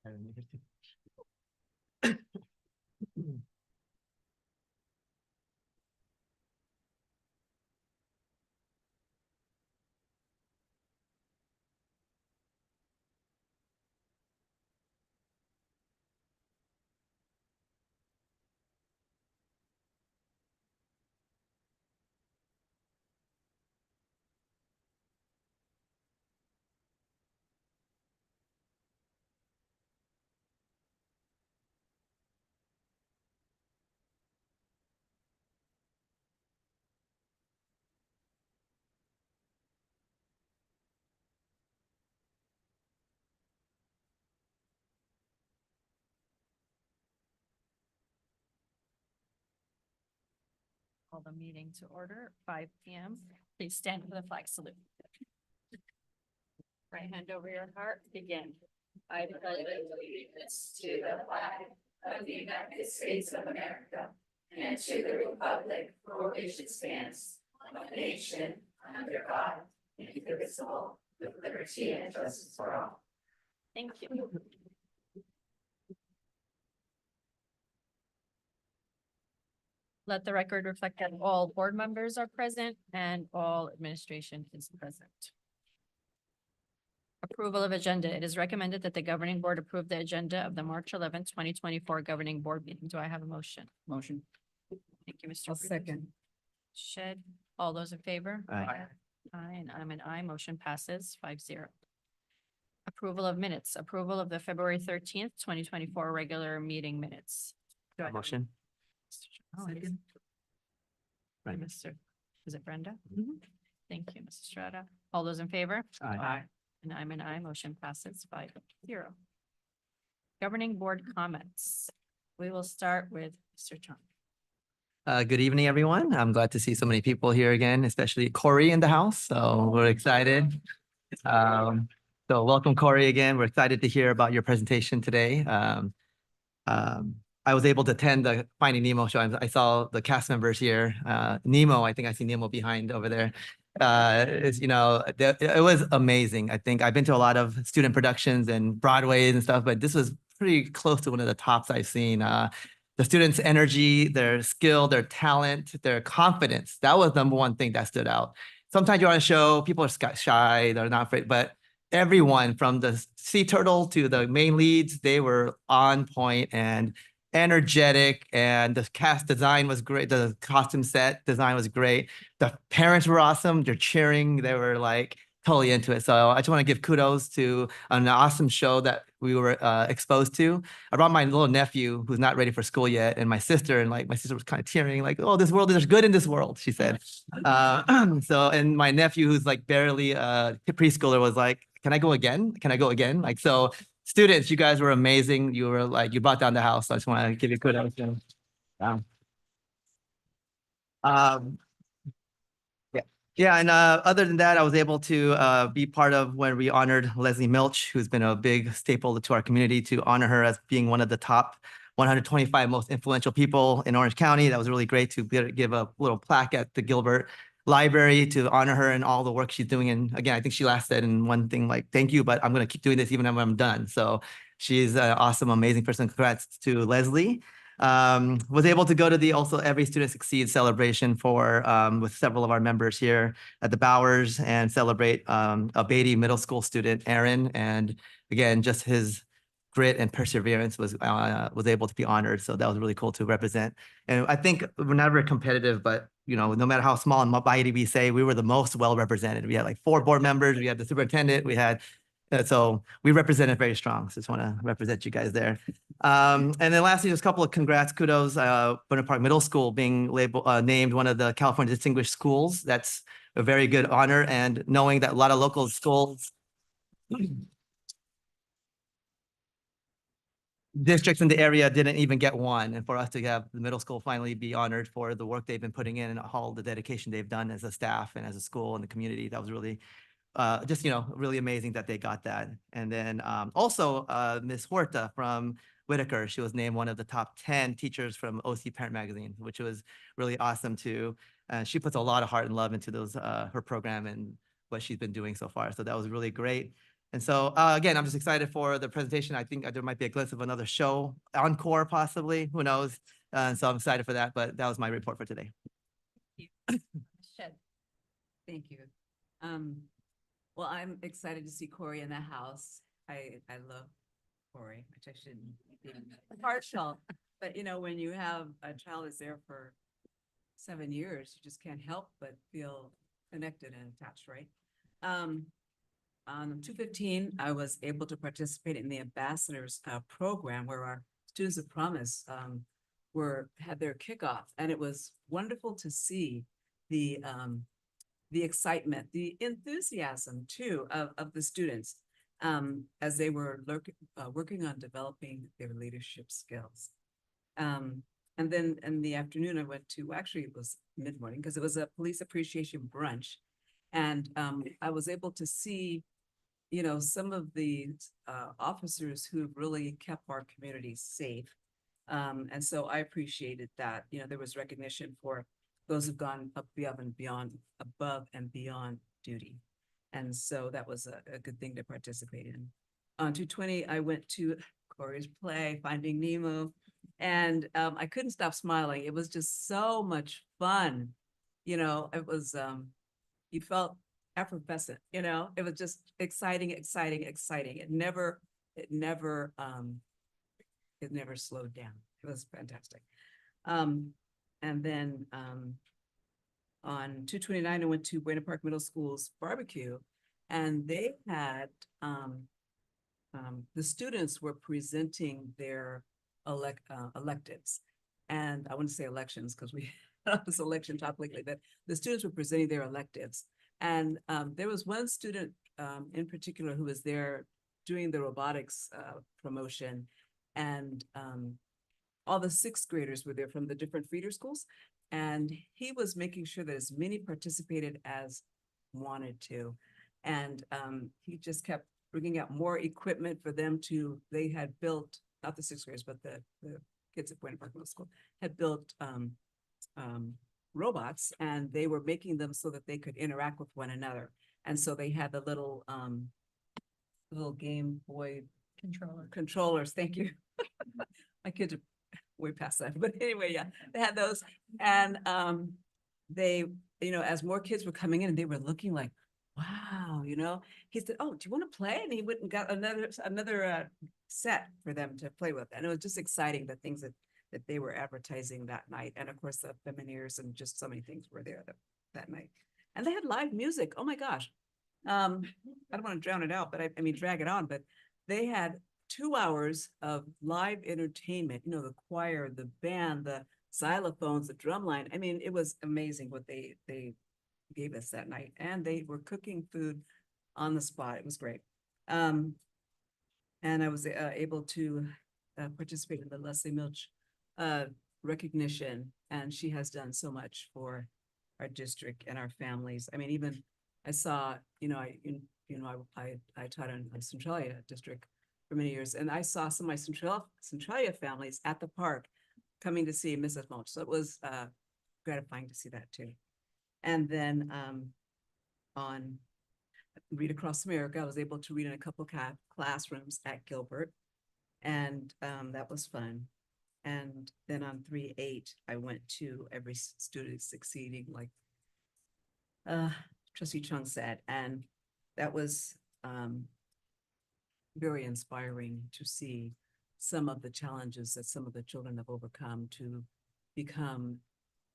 Call the meeting to order, 5 p.m. Please stand for the flag salute. Right hand over your heart, begin. I pledge allegiance to the flag of the United States of America and to the republic for which it stands, one nation, under God, indivisible, with liberty and justice for all. Thank you. Let the record reflect that all board members are present and all administration is present. Approval of agenda. It is recommended that the governing board approve the agenda of the March 11th, 2024 governing board meeting. Do I have a motion? Motion. Thank you, Mr. I'll second. Shed. All those in favor? Aye. Aye, and I'm an aye. Motion passes 5-0. Approval of minutes. Approval of the February 13th, 2024 regular meeting minutes. Do I have a Motion. Oh, it is. Right, Mr. Is it Brenda? Thank you, Mrs. Strata. All those in favor? Aye. And I'm an aye. Motion passes 5-0. Governing board comments. We will start with Mr. Chong. Good evening, everyone. I'm glad to see so many people here again, especially Corey in the house. So we're excited. So welcome, Corey, again. We're excited to hear about your presentation today. I was able to attend the Finding Nemo show. I saw the cast members here. Nemo, I think I see Nemo behind over there. It was amazing. I think I've been to a lot of student productions and Broadways and stuff, but this was pretty close to one of the tops I've seen. The students' energy, their skill, their talent, their confidence. That was number one thing that stood out. Sometimes you're on a show, people are shy, they're not afraid, but everyone from the sea turtle to the main leads, they were on point and energetic, and the cast design was great. The costume set design was great. The parents were awesome. They're cheering. They were like totally into it. So I just want to give kudos to an awesome show that we were exposed to. I brought my little nephew who's not ready for school yet, and my sister, and like my sister was kind of tearing, like, "Oh, this world, there's good in this world," she said. And my nephew, who's like barely a preschooler, was like, "Can I go again? Can I go again?" Like, so students, you guys were amazing. You were like, you brought down the house. So I just want to give you kudos. Yeah, and other than that, I was able to be part of when we honored Leslie Milch, who's been a big staple to our community, to honor her as being one of the top 125 most influential people in Orange County. That was really great to give a little plaque at the Gilbert Library to honor her and all the work she's doing. And again, I think she last said in one thing like, "Thank you, but I'm going to keep doing this even when I'm done." So she's an awesome, amazing person. Congrats to Leslie. Was able to go to the also Every Student Succeeds celebration with several of our members here at the Bowers and celebrate a Beatty Middle School student, Aaron. And again, just his grit and perseverance was able to be honored. So that was really cool to represent. And I think we're never competitive, but no matter how small and mighty we say, we were the most well represented. We had like 4 board members. We had the superintendent. We had so we represented very strong. So just want to represent you guys there. And then lastly, just a couple of congrats, kudos. Buena Park Middle School being named one of the California Distinguished Schools. That's a very good honor. And knowing that a lot of local schools, districts in the area didn't even get one. And for us to have the middle school finally be honored for the work they've been putting in and all the dedication they've done as a staff and as a school and the community, that was really really amazing that they got that. And then also Ms. Huerta from Whitaker, she was named one of the top 10 teachers from OC Parent Magazine, which was really awesome too. And she puts a lot of heart and love into her program and what she's been doing so far. So that was really great. And so, again, I'm just excited for the presentation. I think there might be a glimpse of another show, encore possibly, who knows? So I'm excited for that, but that was my report for today. Shed. Thank you. Well, I'm excited to see Corey in the house. I love Corey, which I shouldn't be partial, but you know, when you have a child that's there for 7 years, you just can't help but feel connected and attached, right? On 215, I was able to participate in the ambassadors program where our students of promise had their kickoff, and it was wonderful to see the excitement, the enthusiasm too of the students as they were working on developing their leadership skills. And then in the afternoon, I went to, actually it was mid-morning because it was a police appreciation brunch. And I was able to see, you know, some of the officers who really kept our community safe. And so I appreciated that, you know, there was recognition for those who've gone above and beyond duty. And so that was a good thing to participate in. On 220, I went to Corey's play, Finding Nemo, and I couldn't stop smiling. It was just so much fun. You know, it was, you felt effervescent, you know, it was just exciting. It never slowed down. It was fantastic. And then on 229, I went to Buena Park Middle School's barbecue, and they had, the students were presenting their electives. And I wouldn't say elections because we have this election talk lately, but the students were presenting their electives. And there was one student in particular who was there doing the robotics promotion, and all the sixth graders were there from the different feeder schools. And he was making sure that as many participated as wanted to. And he just kept bringing out more equipment for them to, they had built, not the sixth graders, but the kids at Buena Park Middle School had built robots, and they were making them so that they could interact with one another. And so they had the little Game Boy controllers. Thank you. My kids are way past that, but anyway, yeah, they had those. And they, you know, as more kids were coming in, and they were looking like, wow, you know, he said, oh, do you want to play? And he went and got another set for them to play with. And it was just exciting, the things that they were advertising that night. And of course, the Femineers and just so many things were there that night. And they had live music. Oh my gosh. I don't want to drown it out, but I mean, drag it on, but they had 2 hours of live entertainment, you know, the choir, the band, the xylophones, the drum line. I mean, it was amazing what they gave us that night, and they were cooking food on the spot. It was great. And I was able to participate in the Leslie Milch recognition, and she has done so much for our district and our families. I mean, even I saw, you know, I taught in Centralia district for many years, and I saw some of my Centralia families at the park coming to see Mrs. Mulch. So it was gratifying to see that too. And then on Read Across America, I was able to read in a couple classrooms at Gilbert, and that was fun. And then on 3-8, I went to Every Student Succeeding, like Trustee Chung said, and that was very inspiring to see some of the challenges that some of the children have overcome to become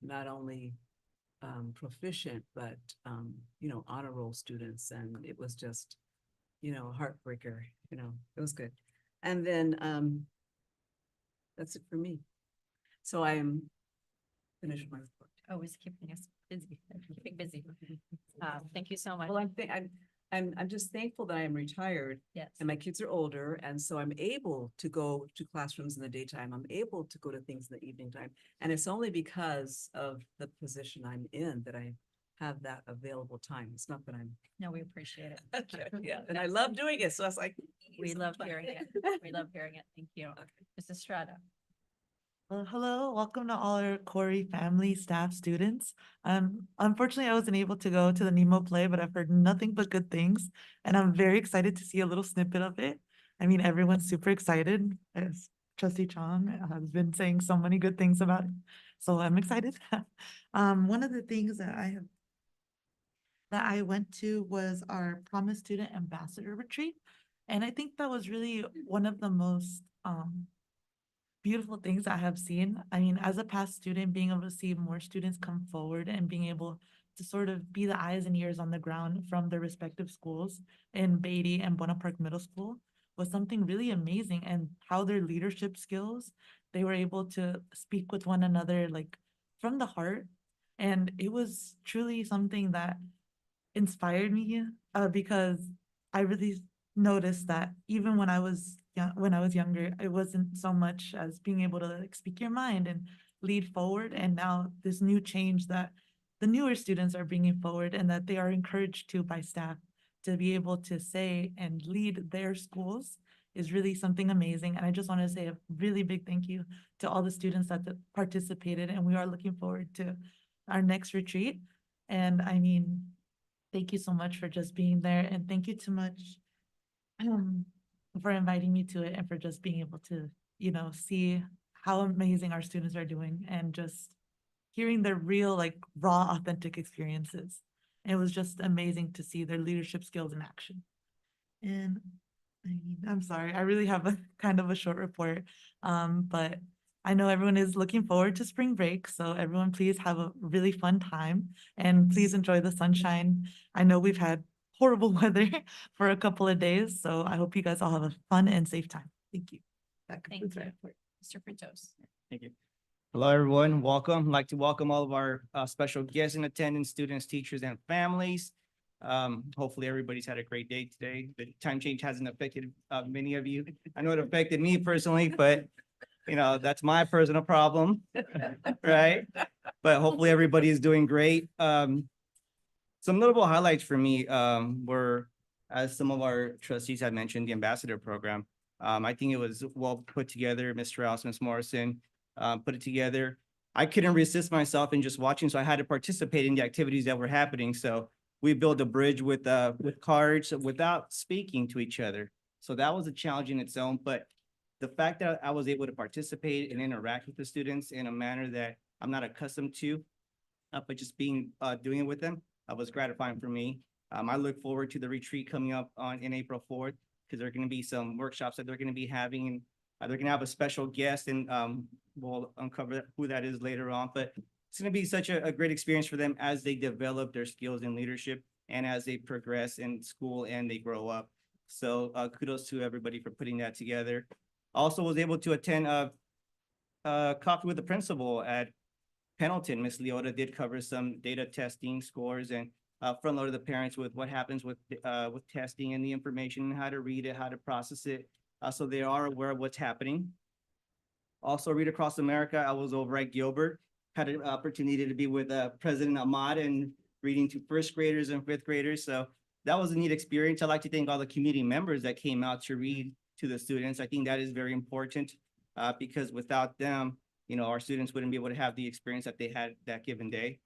not only proficient, but, you know, honor roll students. And it was just, you know, a heartbreaker, you know, it was good. And then that's it for me. So I am finished my report. Always keeping us busy, keeping busy. Thank you so much. Well, I'm just thankful that I am retired. Yes. And my kids are older, and so I'm able to go to classrooms in the daytime. I'm able to go to things in the evening time. And it's only because of the position I'm in that I have that available time. It's not that I'm. No, we appreciate it. Okay, yeah, and I love doing it. So I was like. We love hearing it. We love hearing it. Thank you. Okay. Mrs. Strada. Hello, welcome to all our Corey family, staff, students. Unfortunately, I wasn't able to go to the Nemo play, but I've heard nothing but good things, and I'm very excited to see a little snippet of it. I mean, everyone's super excited, as Trustee Chong has been saying so many good things about it, so I'm excited. One of the things that I went to was our Promise Student Ambassador Retreat, and I think that was really one of the most beautiful things I have seen. I mean, as a past student, being able to see more students come forward and being able to sort of be the eyes and ears on the ground from their respective schools in Beatty and Buena Park Middle School was something really amazing, and how their leadership skills, they were able to speak with one another like from the heart. And it was truly something that inspired me because I really noticed that even when I was when I was younger, it wasn't so much as being able to like speak your mind and lead forward. And now this new change that the newer students are bringing forward and that they are encouraged to by staff to be able to say and lead their schools is really something amazing. And I just want to say a really big thank you to all the students that participated, and we are looking forward to our next retreat. And I mean, thank you so much for just being there, and thank you too much um, for inviting me to it and for just being able to, see how amazing our students are doing and just hearing their real, like raw, authentic experiences. And it was just amazing to see their leadership skills in action. And I mean, I'm sorry, I really have a kind of a short report. But I know everyone is looking forward to spring break, so everyone please have a really fun time and please enjoy the sunshine. I know we've had horrible weather for a couple of days, so I hope you guys all have a fun and safe time. Thank you. That Thank concludes my you. report. Mr. Fritos. Thank you. Hello, everyone. Welcome. I'd like to welcome all of our special guests in attendance, students, teachers, and families. Hopefully everybody's had a great day today. The time change hasn't affected many of you. I know it affected me personally, but that's my personal problem, right? But hopefully everybody is doing great. Some notable highlights for me were, as some of our trustees had mentioned, the ambassador program. I think it was well put together. Mr. Rouse, Ms. Morrison put it together. I couldn't resist myself in just watching, so I had to participate in the activities that were happening. So we built a bridge with cards without speaking to each other. So that was a challenge in its own, but the fact that I was able to participate and interact with the students in a manner that I'm not accustomed to, but just doing it with them, was gratifying for me. I look forward to the retreat coming up in April 4th, because there are going to be some workshops that they're going to be having, and they're going to have a special guest, and we'll uncover who that is later on. But it's going to be such a great experience for them as they develop their skills in leadership and as they progress in school and they grow up. So kudos to everybody for putting that together. Also was able to attend coffee with the principal at Pendleton. Miss Leota did cover some data testing scores and front loaded the parents with what happens with testing and the information, how to read it, how to process it. So they are aware of what's happening. Also, Read Across America, I was over at Gilbert, had an opportunity to be with President Ahmad and reading to first graders and fifth graders. So that was a neat experience. I'd like to thank all the community members that came out to read to the students. I think that is very important because without them, our students wouldn't be able to have the experience that they had that given day.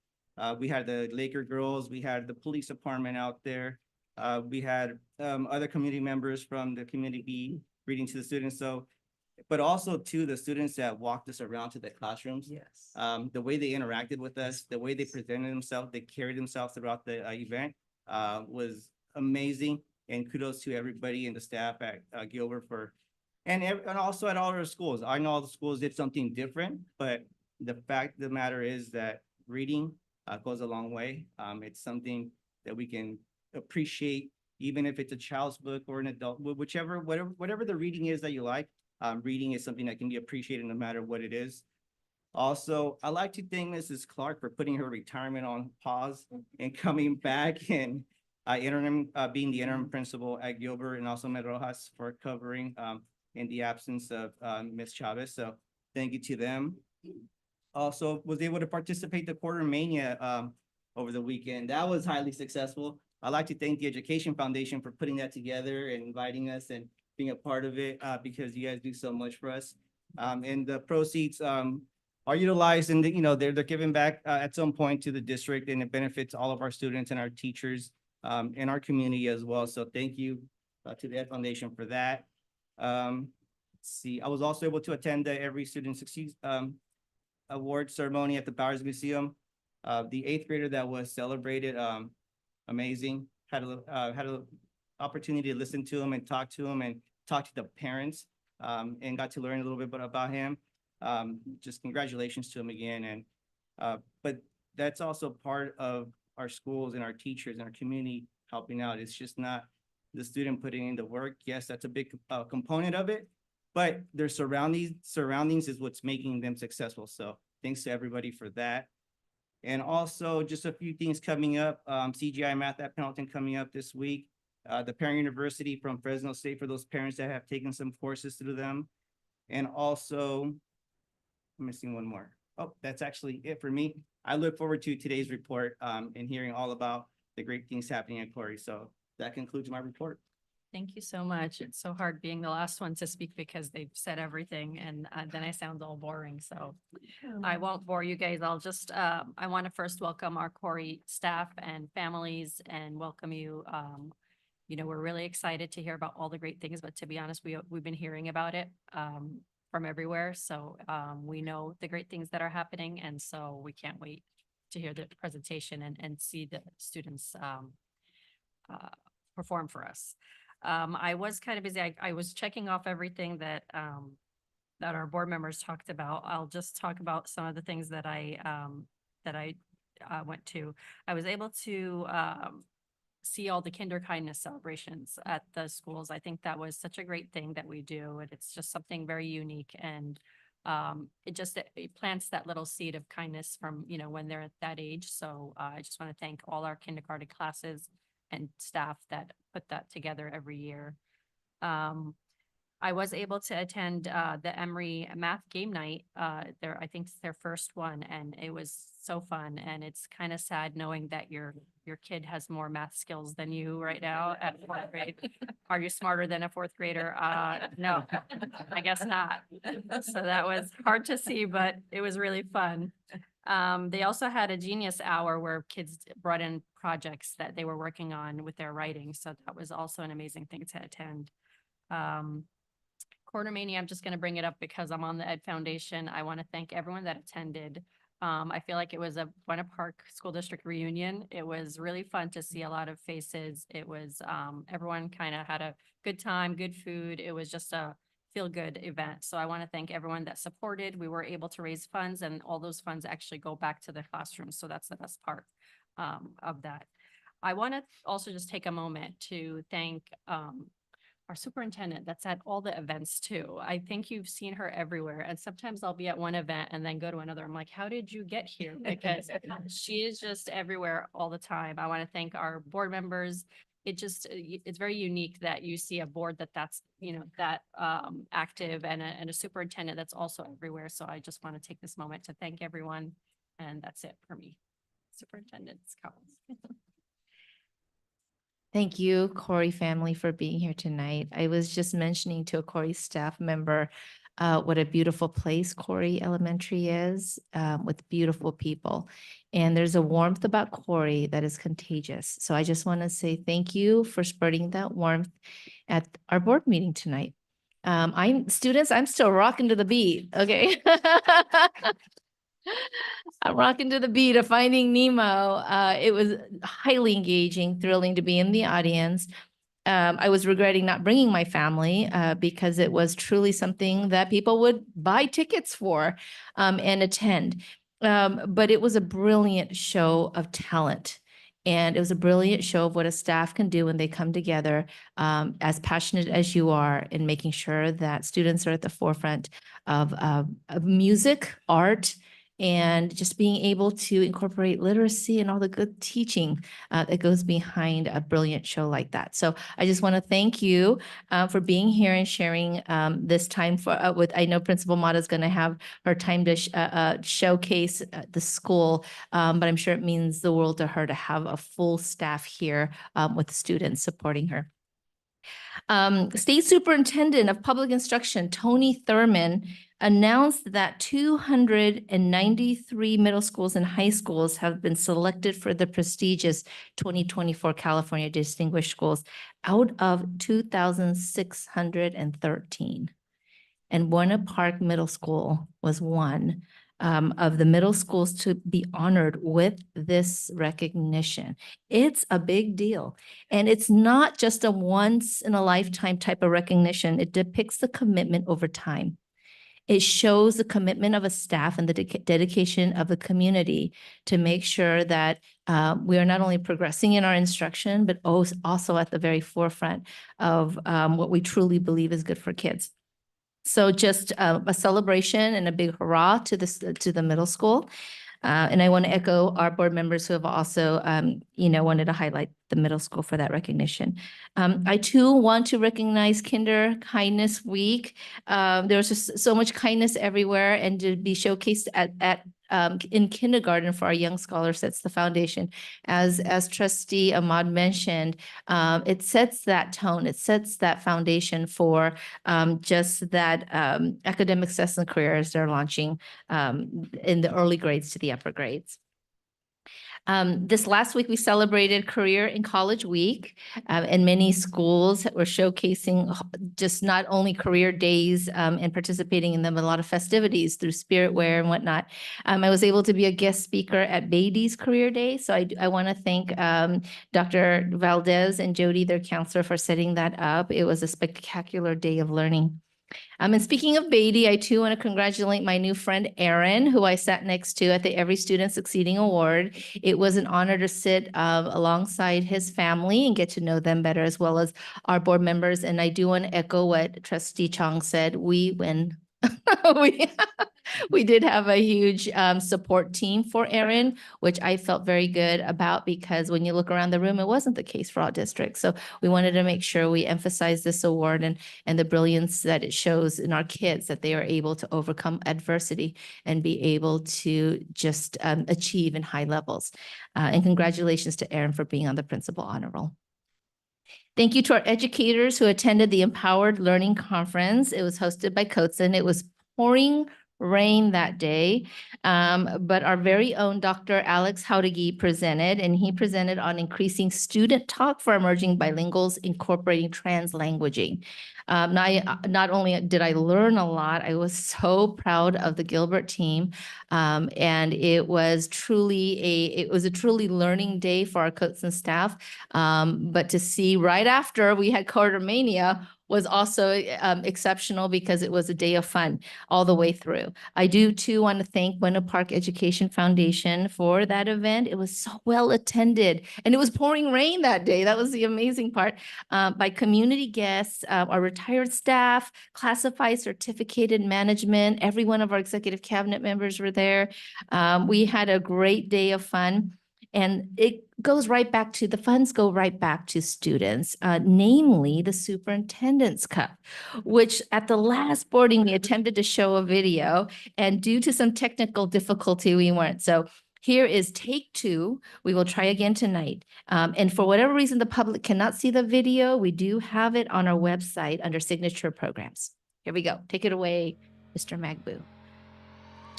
We had the Laker girls, we had the police department out there. We had other community members from the community reading to the students. So, but also to the students that walked us around to the classrooms. Yes. The way they interacted with us, the way they presented themselves, they carried themselves throughout the event was amazing. And kudos to everybody and the staff at Gilbert and also at all our schools. I know all the schools did something different, but the fact of the matter is that reading goes a long way. It's something that we can appreciate, even if it's a child's book or an adult, whatever the reading is that you like. Reading is something that can be appreciated no matter what it is. Also, I'd like to thank Mrs. Clark for putting her retirement on pause and coming back and being the interim principal at Gilbert, and also Med Rojas for covering in the absence of Ms. Chavez. So thank you to them. Also was able to participate the Quarter Mania over the weekend. That was highly successful. I'd like to thank the Education Foundation for putting that together and inviting us and being a part of it because you guys do so much for us. And the proceeds, are utilized and, they're giving back, at some point to the district, and it benefits all of our students and our teachers, in our community as well. So thank you, to the Ed Foundation for that. Let's see, I was also able to attend the Every Student Succeeds, award ceremony at the Bowers Museum. The eighth grader that was celebrated, amazing, had a opportunity to listen to him and talk to him and talk to the parents, and got to learn a little bit about him. Just congratulations to him again. And, but that's also part of our schools and our teachers and our community helping out. It's just not the student putting in the work. Yes, that's a big, component of it, but their surroundings is what's making them successful. So thanks to everybody for that. And also just a few things coming up, CGI Math at Pendleton coming up this week. The Parent University from Fresno State for those parents that have taken some courses through them. And also, I'm missing one more. Oh, that's actually it for me. I look forward to today's report, and hearing all about the great things happening at Corey. So that concludes my report. Thank you so much. It's so hard being the last one to speak because they've said everything and then I sound all boring. So I won't bore you guys. I'll just, I want to first welcome our Corey staff and families and welcome you. We're really excited to hear about all the great things, but to be honest, we've been hearing about it from everywhere. So we know the great things that are happening. And so we can't wait to hear the presentation and see the students perform for us. I was kind of busy. I was checking off everything that that our board members talked about. I'll just talk about some of the things that I went to. I was able to see all the kinder kindness celebrations at the schools. I think that was such a great thing that we do, and it's just something very unique. And it plants that little seed of kindness from when they're at that age. So I just want to thank all our kindergarten classes and staff that put that together every year. I was able to attend the Emory Math Game Night. I think it's their first one, and it was so fun. And it's kind of sad knowing that your kid has more math skills than you right now at fourth grade. Are you smarter than a fourth grader? No, I guess not. So that was hard to see, but it was really fun. They also had a genius hour where kids brought in projects that they were working on with their writing. So that was also an amazing thing to attend. Quartermania, I'm just going to bring it up because I'm on the Ed Foundation. I want to thank everyone that attended. I feel like it was a Buena Park School District reunion. It was really fun to see a lot of faces. It was, everyone kind of had a good time, good food. It was just a feel-good event. So I want to thank everyone that supported. We were able to raise funds, and all those funds actually go back to the classrooms. So that's the best part of that. I want to also just take a moment to thank our superintendent that's at all the events too. I think you've seen her everywhere, and sometimes I'll be at one event and then go to another. I'm like, how did you get here? Because she is just everywhere all the time. I want to thank our board members. It's very unique that you see a board that's that active, and a superintendent that's also everywhere. So I just want to take this moment to thank everyone, and that's it for me. Superintendent's comments. Thank you, Corey family, for being here tonight. I was just mentioning to a Corey staff member what a beautiful place Corey Elementary is, with beautiful people. And there's a warmth about Corey that is contagious. So I just want to say thank you for spreading that warmth at our board meeting tonight. I'm still rocking to the beat, okay? I'm rocking to the beat of Finding Nemo. It was highly engaging, thrilling to be in the audience. I was regretting not bringing my family because it was truly something that people would buy tickets for and attend. But it was a brilliant show of talent. And it was a brilliant show of what a staff can do when they come together, as passionate as you are, in making sure that students are at the forefront of music, art, and just being able to incorporate literacy and all the good teaching that goes behind a brilliant show like that. So I just want to thank you for being here and sharing this time I know Principal Mata is going to have her time to showcase the school, but I'm sure it means the world to her to have a full staff here with students supporting her. State Superintendent of Public Instruction, Tony Thurman, announced that 293 middle schools and high schools have been selected for the prestigious 2024 California Distinguished Schools out of 2,613. And Buena Park Middle School was one of the middle schools to be honored with this recognition. It's a big deal. And it's not just a once in a lifetime type of recognition. It depicts the commitment over time. It shows the commitment of a staff and the dedication of the community to make sure that we are not only progressing in our instruction, but also at the very forefront of what we truly believe is good for kids. So just a celebration and a big hurrah to the middle school. And I want to echo our board members who have also, wanted to highlight the middle school for that recognition. I too want to recognize Kinder Kindness Week. There's just so much kindness everywhere, and to be showcased in kindergarten for our young scholars sets the foundation. As Trustee Ahmad mentioned, it sets that tone, it sets that foundation for just that academic success and careers they're launching in the early grades to the upper grades. This last week, we celebrated Career in College Week, and many schools were showcasing just not only career days and participating in them, but a lot of festivities through Spirit Wear and whatnot. I was able to be a guest speaker at Beatty's Career Day, so I want to thank Dr. Valdez and Jody, their counselor, for setting that up. It was a spectacular day of learning. And speaking of Beatty, I too want to congratulate my new friend, Aaron, who I sat next to at the Every Student Succeeding Award. It was an honor to sit alongside his family and get to know them better, as well as our board members. And I do want to echo what Trustee Chong said. We win. We did have a huge support team for Aaron, which I felt very good about, because when you look around the room, it wasn't the case for all districts. So we wanted to make sure we emphasize this award and the brilliance that it shows in our kids, that they are able to overcome adversity and be able to just achieve in high levels. And congratulations to Aaron for being on the principal honor roll. Thank you to our educators who attended the Empowered Learning Conference. It was hosted by COTSN. It was pouring rain that day, but our very own Dr. Alex Haudegi presented, and he presented on increasing student talk for emerging bilinguals, incorporating trans languaging. Not only did I learn a lot, I was so proud of the Gilbert team, and it was a truly learning day for our COTSN staff. But to see right after we had Quartermania was also exceptional, because it was a day of fun all the way through. I do too want to thank Buena Park Education Foundation for that event. It was so well attended, and it was pouring rain that day. That was the amazing part. By community guests, our retired staff, classified, certificated management, every one of our executive cabinet members were there. We had a great day of fun. And it goes right back to, the funds go right back to students, namely the Superintendent's Cup, which at the last boarding, we attempted to show a video, and due to some technical difficulty, we weren't. So here is take 2. We will try again tonight. And for whatever reason, the public cannot see the video, we do have it on our website under signature programs. Here we go. Take it away, Mr. Magbu.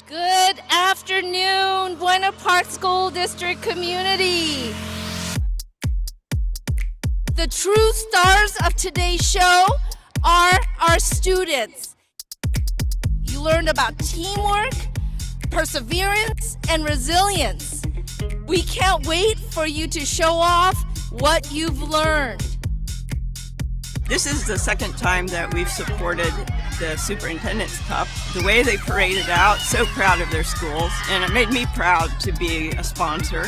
Good afternoon, Buena Park School District community. The true stars of today's show are our students. You learned about teamwork, perseverance, and resilience. We can't wait for you to show off what you've learned. This is the second time that we've supported the Superintendent's Cup. The way they paraded out, so proud of their schools, and it made me proud to be a sponsor.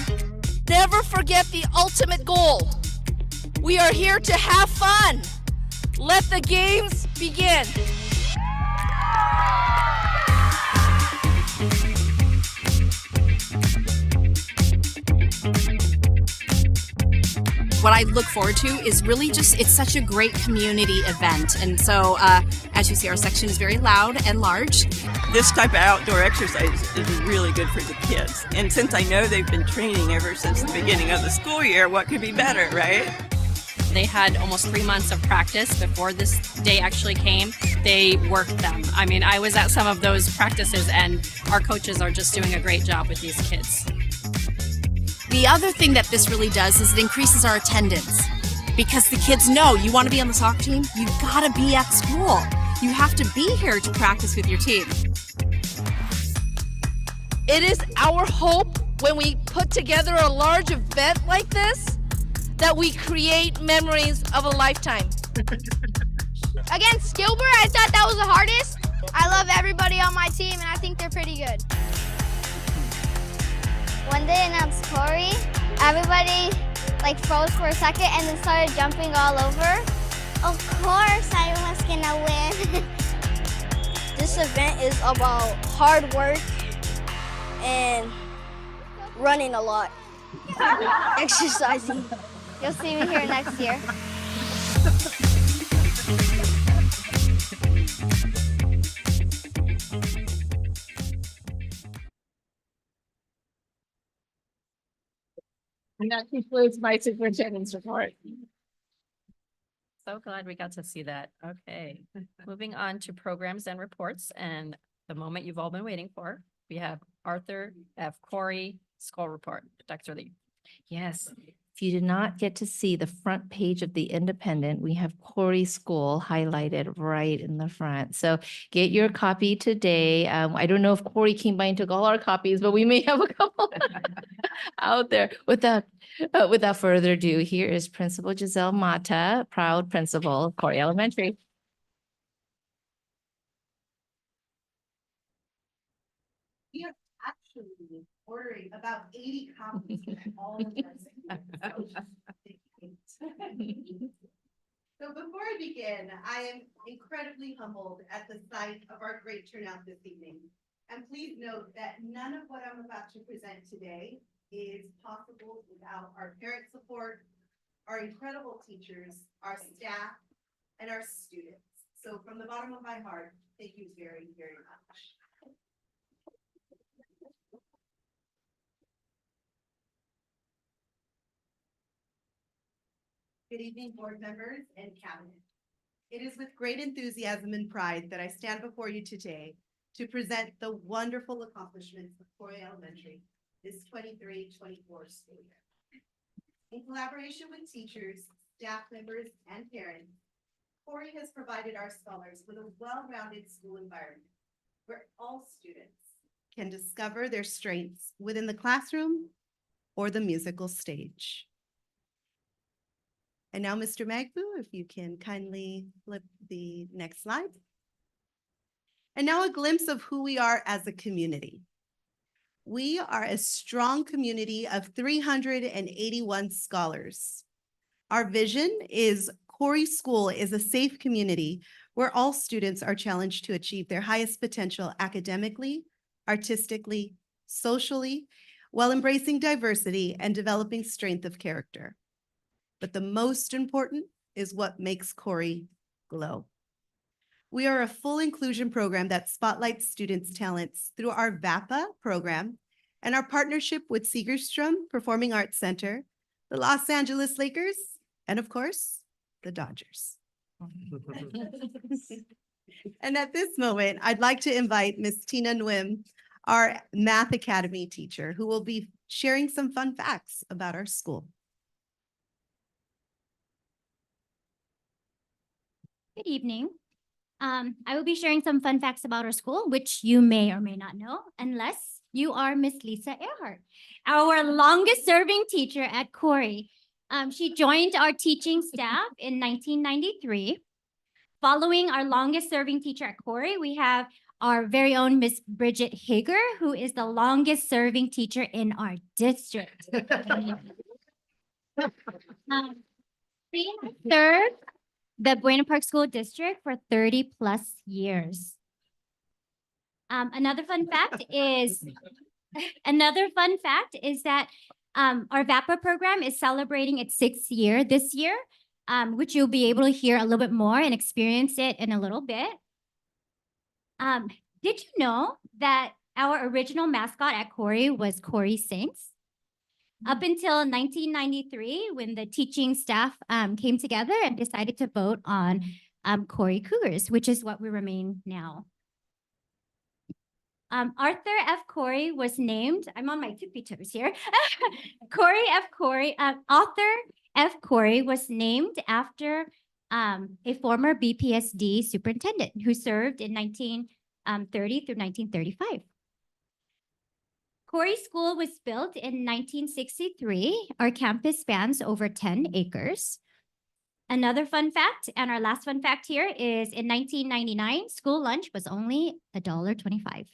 Never forget the ultimate goal. We are here to have fun. Let the games begin. What I look forward to is really just, it's such a great community event. And so, as you see, our section is very loud and large. This type of outdoor exercise is really good for the kids. And since I know they've been training ever since the beginning of the school year, what could be better, right? They had almost 3 months of practice before this day actually came. They worked them. I mean, I was at some of those practices, and our coaches are just doing a great job with these kids. The other thing that this really does is it increases our attendance because the kids know you want to be on the soccer team, you gotta be at school. You have to be here to practice with your team. It is our hope when we put together a large event like this that we create memories of a lifetime. Against Gilbert, I thought that was the hardest. I love everybody on my team, and I think they're pretty good. When they announced Corey, everybody froze for a second and then started jumping all over. Of course, I was gonna win. This event is about hard work and running a lot. Exercising. You'll see me here next year. And that concludes my superintendent's report. So glad we got to see that. Okay, moving on to programs and reports, and the moment you've all been waiting for. We have Arthur F. Corey School Report. Dr. Lee. Yes, if you did not get to see the front page of the Independent, we have Corey School highlighted right in the front. So get your copy today. I don't know if Corey came by and took all our copies, but we may have a couple out there. Without further ado, here is Principal Giselle Mata, proud principal of Corey Elementary. We are actually ordering about 80 copies of all of our So before I begin, I am incredibly humbled at the sight of our great turnout this evening. And please note that none of what I'm about to present today is possible without our parent support, our incredible teachers, our staff, and our students. So from the bottom of my heart, thank you very, very much. Good evening, board members and cabinet. It is with great enthusiasm and pride that I stand before you today to present the wonderful accomplishments of Corey Elementary this 23-24 school year. In collaboration with teachers, staff members, and parents, Corey has provided our scholars with a well-rounded school environment where all students can discover their strengths within the classroom or the musical stage. And now, Mr. Magbu, if you can kindly flip the next slide. And now a glimpse of who we are as a community. We are a strong community of 381 scholars. Our vision is Corey School is a safe community where all students are challenged to achieve their highest potential academically, artistically, socially, while embracing diversity and developing strength of character. But the most important is what makes Corey glow. We are a full inclusion program that spotlights students' talents through our VAPA program and our partnership with Segerstrom Performing Arts Center, the Los Angeles Lakers, and of course, the Dodgers. And at this moment, I'd like to invite Ms. Tina Nguyen, our Math Academy teacher, who will be sharing some fun facts about our school. Good evening. I will be sharing some fun facts about our school, which you may or may not know, unless you are Miss Lisa Earhart, our longest serving teacher at Corey. She joined our teaching staff in 1993. Following our longest serving teacher at Corey, we have our very own Miss Bridget Hager, who is the longest serving teacher in our district. She served the Buena Park School District for 30 plus years. Another fun fact is that our VAPA program is celebrating its 6th year this year, which you'll be able to hear a little bit more and experience it in a little bit. Did you know that our original mascot at Corey was Corey Sings? up until 1993, when the teaching staff came together and decided to vote on Corey Cougars, which is what we remain now. Arthur F. Corey was named, I'm on my tippy toes here. Arthur F. Corey was named after a former BPSD superintendent who served in 1930 through 1935. Corey School was built in 1963. Our campus spans over 10 acres. Another fun fact, and our last fun fact here, is in 1999, school lunch was only $1.25.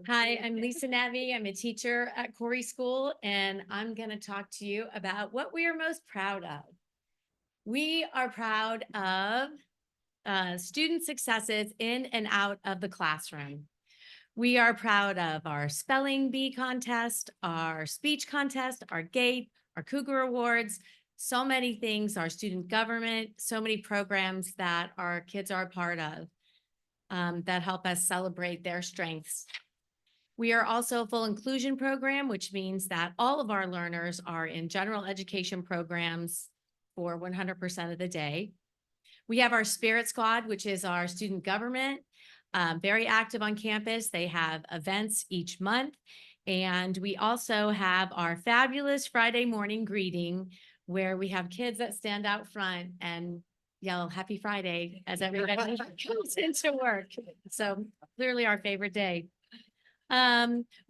Hi, I'm Lisa Navy. I'm a teacher at Corey School, and I'm going to talk to you about what we are most proud of. We are proud of student successes in and out of the classroom. We are proud of our spelling bee contest, our speech contest, our GATE, our Cougar Awards, so many things, our student government, so many programs that our kids are a part of that help us celebrate their strengths. We are also a full inclusion program, which means that all of our learners are in general education programs for 100% of the day. We have our Spirit Squad, which is our student government, very active on campus. They have events each month. And we also have our fabulous Friday morning greeting, where we have kids that stand out front and yell Happy Friday as everybody comes into work. So clearly our favorite day. We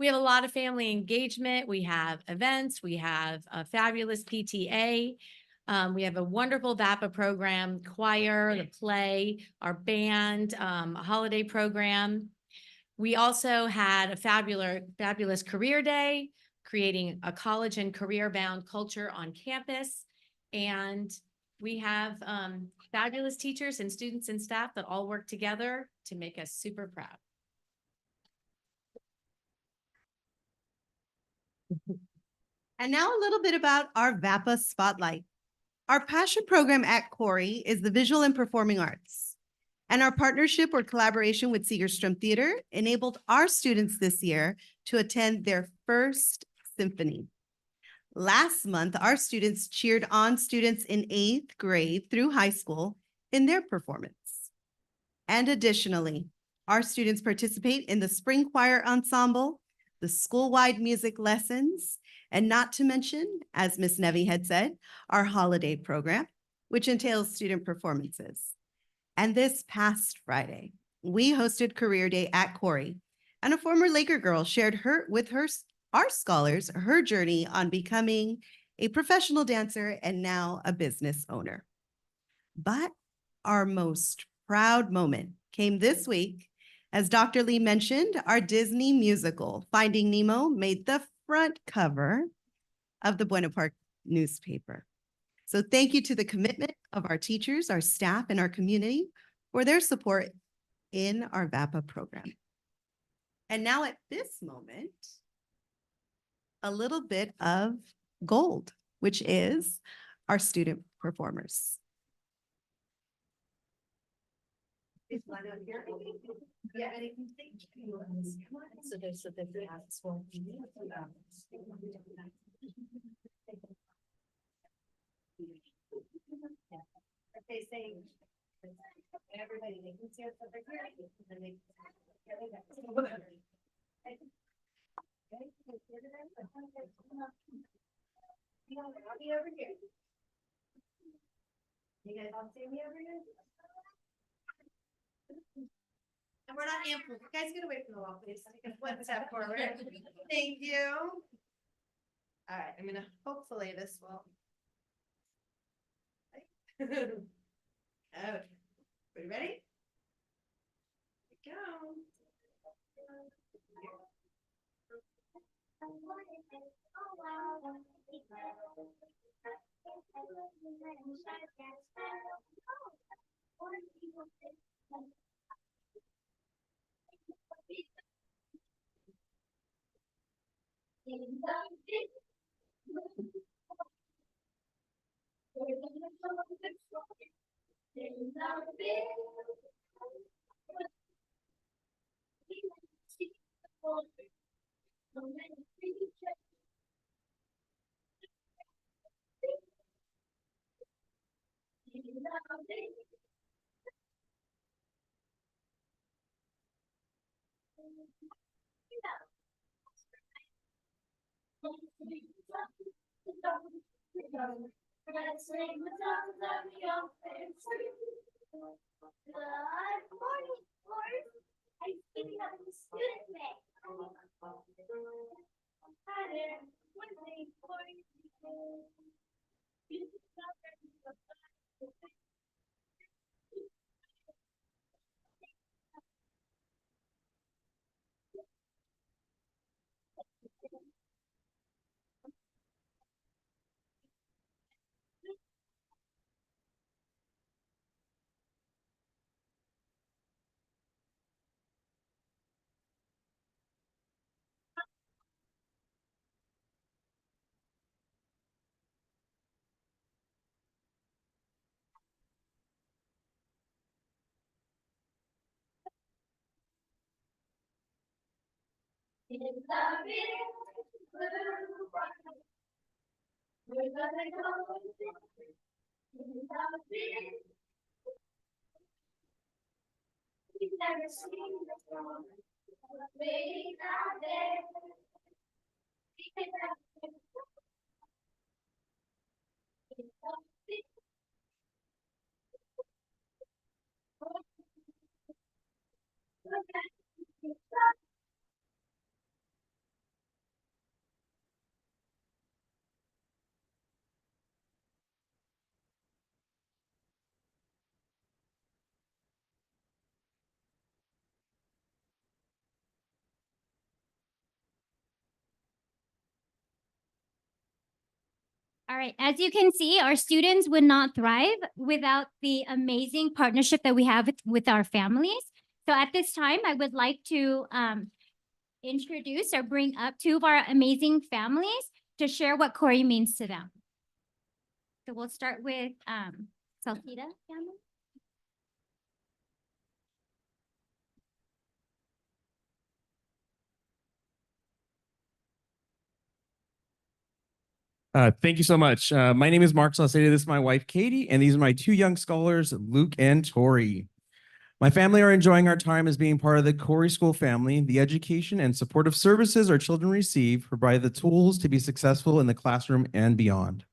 have a lot of family engagement. We have events. We have a fabulous PTA. We have a wonderful VAPA program, choir, the play, our band, a holiday program. We also had a fabulous career day, creating a college and career-bound culture on campus. And we have fabulous teachers and students and staff that all work together to make us super proud. And now a little bit about our VAPA Spotlight. Our passion program at Corey is the visual and performing arts. And our partnership or collaboration with Segerstrom Theater enabled our students this year to attend their first symphony. Last month, our students cheered on students in 8th grade through high school in their performance. And additionally, our students participate in the spring choir ensemble, the school-wide music lessons, and not to mention, as Ms. Nevy had said, our holiday program, which entails student performances. And this past Friday, we hosted Career Day at Corey, and a former Laker girl shared our scholars, her journey on becoming a professional dancer and now a business owner. But our most proud moment came this week. As Dr. Lee mentioned, our Disney musical, Finding Nemo, made the front cover of the Buena Park newspaper. So thank you to the commitment of our teachers, our staff, and our community for their support in our VAPA program. And now at this moment, a little bit of gold, which is our student performers. Everybody, they can see us over here, and then they I'll be over here. You guys all see me over here? And we're not ample. You guys get away from the wall, please. One step forward. Thank you. All right, I'm gonna, hopefully this will. Okay, are we ready? Here we go. All right, as you can see, our students would not thrive without the amazing partnership that we have with our families. So at this time, I would like to introduce or bring up two of our amazing families to share what Corey means to them. So we'll start with Salcida family. Thank you so much. My name is Mark Salcedo. This is my wife, Katie, and these are my two young scholars, Luke and Tori. My family are enjoying our time as being part of the Corey School family. The education and supportive services our children receive provide the tools to be successful in the classroom and beyond.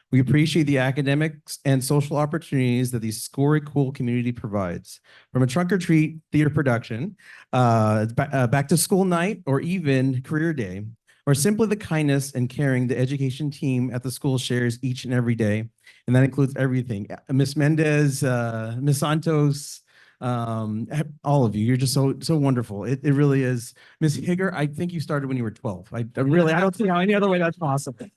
We appreciate the academics and social opportunities that the Corey Cool community provides. From a trunk or treat theater production, back to school night, or even career day, or simply the kindness and caring the education team at the school shares each and every day. And that includes everything. Miss Mendez, Miss Santos, all of you, you're just so wonderful. It really is. Miss Higger, I think you started when you were 12. I don't see how any other way that's possible.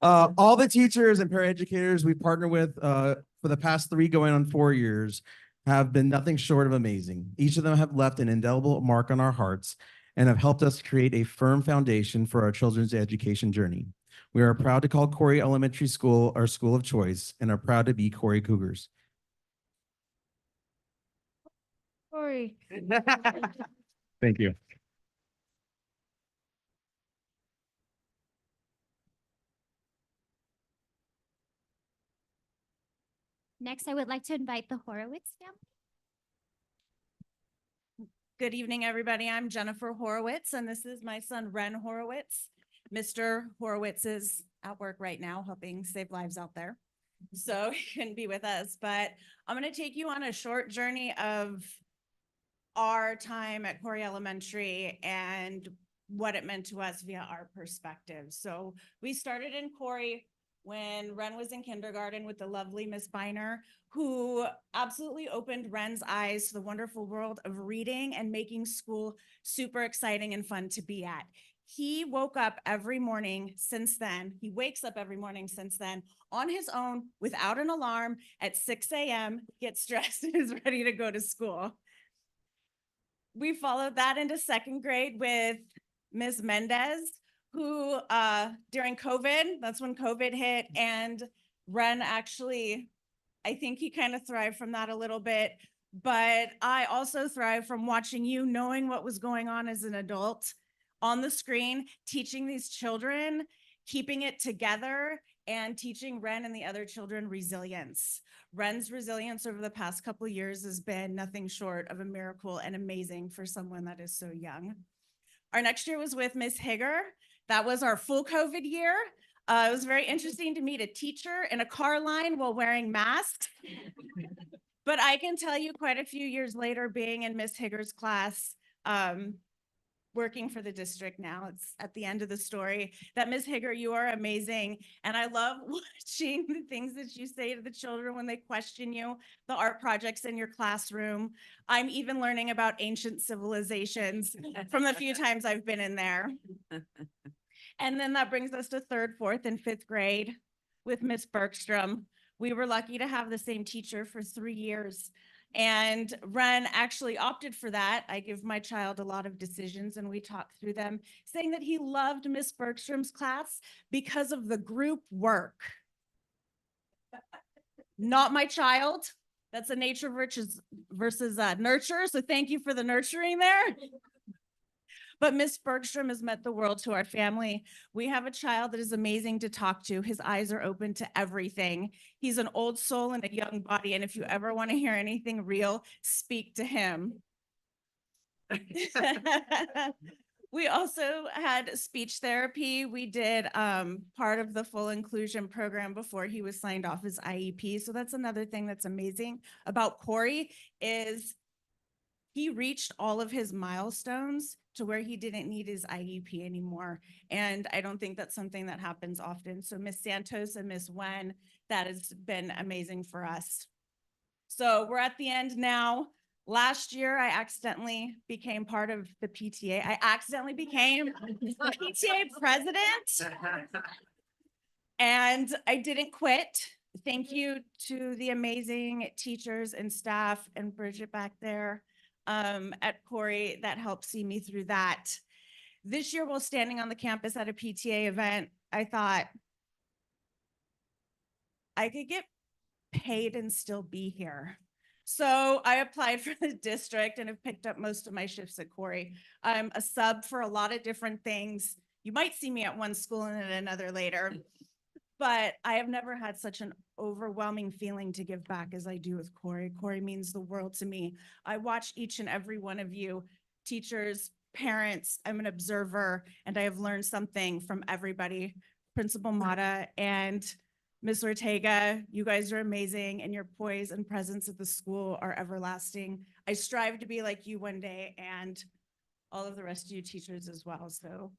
All the teachers and paraeducators we partner with for the past 3 going on 4 years have been nothing short of amazing. Each of them have left an indelible mark on our hearts and have helped us create a firm foundation for our children's education journey. We are proud to call Corey Elementary School our school of choice and are proud to be Corey Cougars. Corey. Thank you. Next, I would like to invite the Horowitz family. Good evening, everybody. I'm Jennifer Horowitz, and this is my son, Ren Horowitz. Mr. Horowitz is at work right now, helping save lives out there. So he couldn't be with us, but I'm going to take you on a short journey of our time at Corey Elementary and what it meant to us via our perspective. So we started in Corey when Ren was in kindergarten with the lovely Miss Biner, who absolutely opened Ren's eyes to the wonderful world of reading and making school super exciting and fun to be at. He woke up every morning since then. He wakes up every morning since then on his own without an alarm at 6 a.m., gets dressed and is ready to go to school. We followed that into 2nd grade with Ms. Mendez, who during COVID, that's when COVID hit, and Ren actually, I think he kind of thrived from that a little bit, but I also thrived from watching you, knowing what was going on as an adult on the screen, teaching these children, keeping it together, and teaching Ren and the other children resilience. Ren's resilience over the past couple of years has been nothing short of a miracle and amazing for someone that is so young. Our next year was with Miss Higger. That was our full COVID year. It was very interesting to meet a teacher in a car line while wearing masks. But I can tell you quite a few years later, being in Miss Higger's class, working for the district now, it's at the end of the story, that Ms. Higger, you are amazing. And I love watching the things that you say to the children when they question you, the art projects in your classroom. I'm even learning about ancient civilizations from the few times I've been in there. And then that brings us to 3rd, 4th, and 5th grade with Miss Bergstrom. We were lucky to have the same teacher for 3 years. And Ren actually opted for that. I give my child a lot of decisions and we talked through them, saying that he loved Miss Bergstrom's class because of the group work. Not my child. That's a nature versus nurture. So thank you for the nurturing there. But Miss Bergstrom has meant the world to our family. We have a child that is amazing to talk to. His eyes are open to everything. He's an old soul in a young body. And if you ever want to hear anything real, speak to him. We also had speech therapy. We did part of the full inclusion program before he was signed off as IEP. So that's another thing that's amazing about Corey is he reached all of his milestones to where he didn't need his IEP anymore. And I don't think that's something that happens often. So Miss Santos and Miss Wen, that has been amazing for us. So we're at the end now. Last year, I accidentally became part of the PTA. I accidentally became the PTA president. And I didn't quit. Thank you to the amazing teachers and staff and Bridget back there at Corey that helped see me through that. This year, while standing on the campus at a PTA event, I thought I could get paid and still be here. So I applied for the district and have picked up most of my shifts at Corey. I'm a sub for a lot of different things. You might see me at one school and at another later. But I have never had such an overwhelming feeling to give back as I do with Corey. Corey means the world to me. I watch each and every one of you, teachers, parents. I'm an observer, and I have learned something from everybody. Principal Mata and Ms. Ortega, you guys are amazing, and your poise and presence at the school are everlasting. I strive to be like you one day, and all of the rest of you teachers as well. So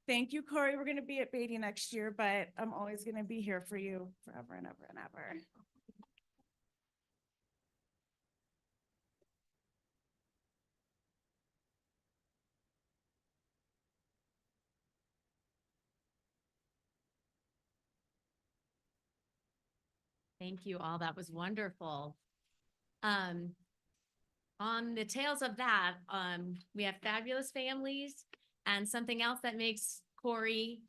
thank you, Corey. We're going to be at Beatty next year, but I'm always going to be here for you forever and ever and ever. Thank you all. That was wonderful. On the tails of that, we have fabulous families, and something else that makes Corey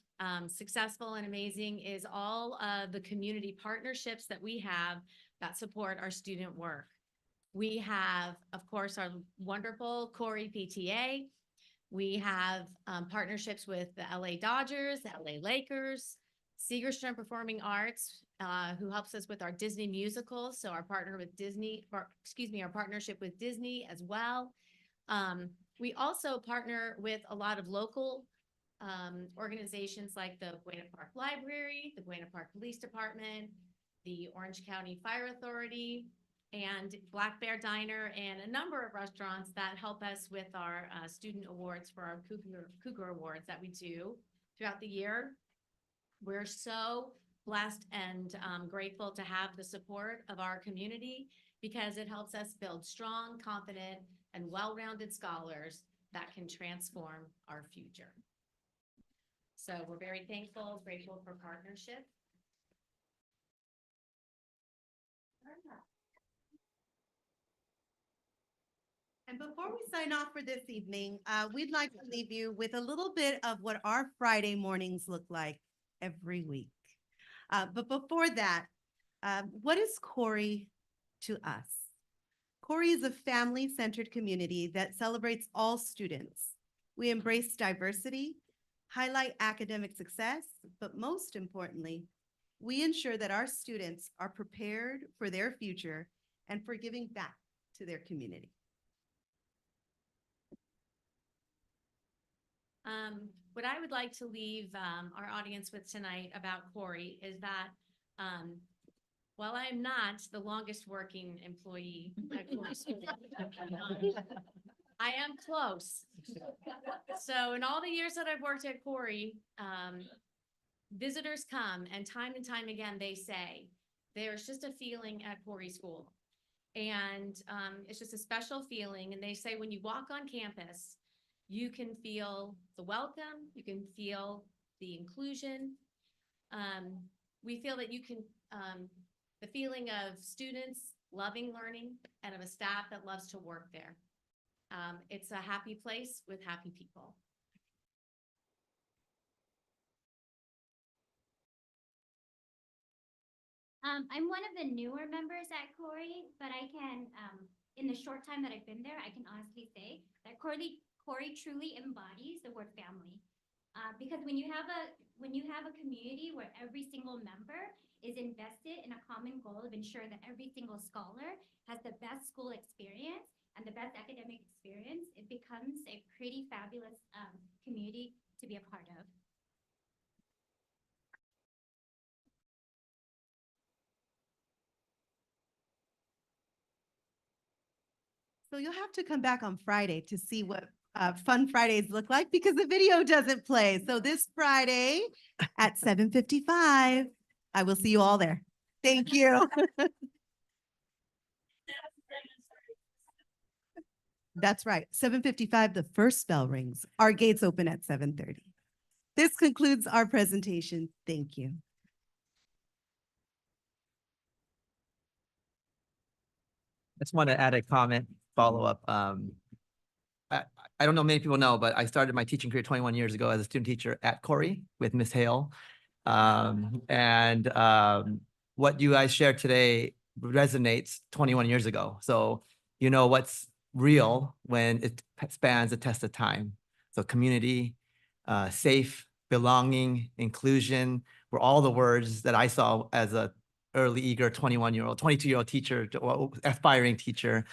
successful and amazing is all of the community partnerships that we have that support our student work. We have, of course, our wonderful Corey PTA. We have partnerships with the LA Dodgers, the LA Lakers, Segerstrom Performing Arts, who helps us with our Disney musicals. So our partnership with Disney as well. We also partner with a lot of local organizations like the Buena Park Library, the Buena Park Police Department, the Orange County Fire Authority, and Black Bear Diner, and a number of restaurants that help us with our student awards for our Cougar Awards that we do throughout the year. We're so blessed and grateful to have the support of our community because it helps us build strong, confident, and well-rounded scholars that can transform our future. So we're very thankful, grateful for partnership. And before we sign off for this evening, we'd like to leave you with a little bit of what our Friday mornings look like every week. But before that, what is Corey to us? Corey is a family-centered community that celebrates all students. We embrace diversity, highlight academic success, but most importantly, we ensure that our students are prepared for their future and for giving back to their community. What I would like to leave our audience with tonight about Corey is that while I am not the longest working employee at Corey School, I am close. So in all the years that I've worked at Corey, visitors come and time again, they say, there's just a feeling at Corey School. And it's just a special feeling. And they say when you walk on campus, you can feel the welcome, you can feel the inclusion. We feel that you can, the feeling of students loving learning and of a staff that loves to work there. It's a happy place with happy people. I'm one of the newer members at Corey, but I can, in the short time that I've been there, I can honestly say that Corey truly embodies the word family. Because when you have a community where every single member is invested in a common goal of ensuring that every single scholar has the best school experience and the best academic experience, it becomes a pretty fabulous community to be a part of. So you'll have to come back on Friday to see what Fun Fridays look like because the video doesn't play. So this Friday at 7:55, I will see you all there. Thank you. That's right. 7:55, the first bell rings. Our gates open at 7:30. This concludes our presentation. Thank you. I just want to add a comment, follow-up. I don't know many people know, but I started my teaching career 21 years ago as a student teacher at Corey with Miss Hale. What you guys shared today resonates 21 years ago. So you know what's real when it spans a test of time. So community, safe, belonging, inclusion were all the words that I saw as a early, eager 21-year-old, 22-year-old teacher, aspiring teacher.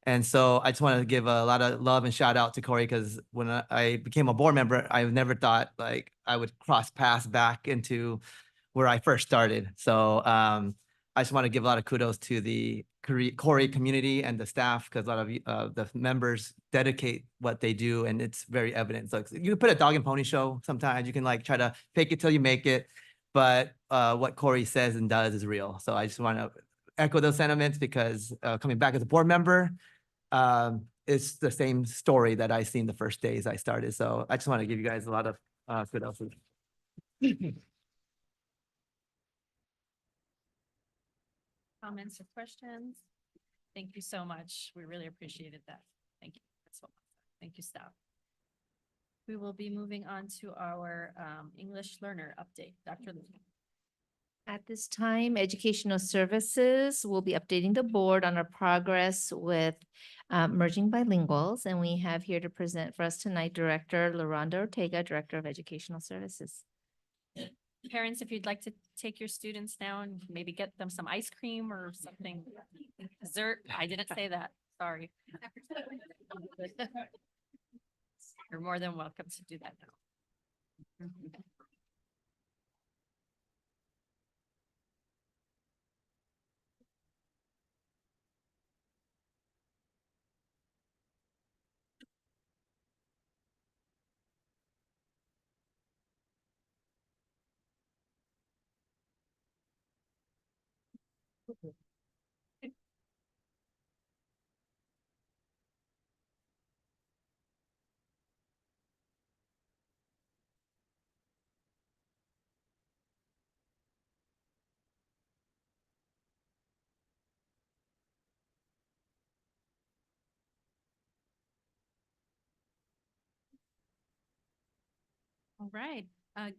And so I just want to give a lot of love and shout out to Corey because when I became a board member, I never thought like I would cross paths back into where I first started. So I just want to give a lot of kudos to the Corey community and the staff because a lot of the members dedicate what they do and it's very evident. So you can put a dog and pony show sometimes. You can like try to fake it till you make it. But what Corey says and does is real. So I just want to echo those sentiments because coming back as a board member, it's the same story that I seen the first days I started. So I just want to give you guys a lot of kudos. Comments or questions? Thank you so much. We really appreciated that. Thank you. Thank you, staff. We will be moving on to our English learner update. Dr. Lee. At this time, Educational Services will be updating the board on our progress with merging bilinguals. And we have here to present for us tonight, Director LaRonda Ortega, Director of Educational Services. Parents, if you'd like to take your students now and maybe get them some ice cream or something, dessert. I didn't say that, sorry. You're more than welcome to do that now. All right.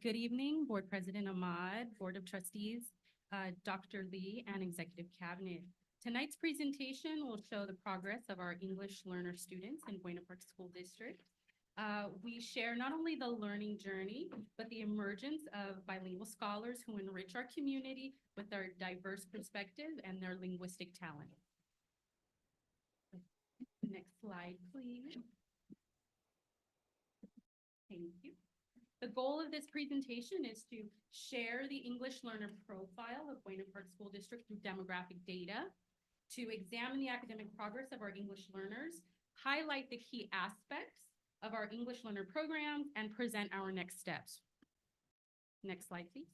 Good evening, Board President Ahmad, Board of Trustees, Dr. Lee, and Executive Cabinet. Tonight's presentation will show the progress of our English learner students in Buena Park School District. We share not only the learning journey, but the emergence of bilingual scholars who enrich our community with their diverse perspective and their linguistic talent. Next slide, please. Thank you. The goal of this presentation is to share the English learner profile of Buena Park School District through demographic data, to examine the academic progress of our English learners, highlight the key aspects of our English learner program, and present our next steps. Next slide, please.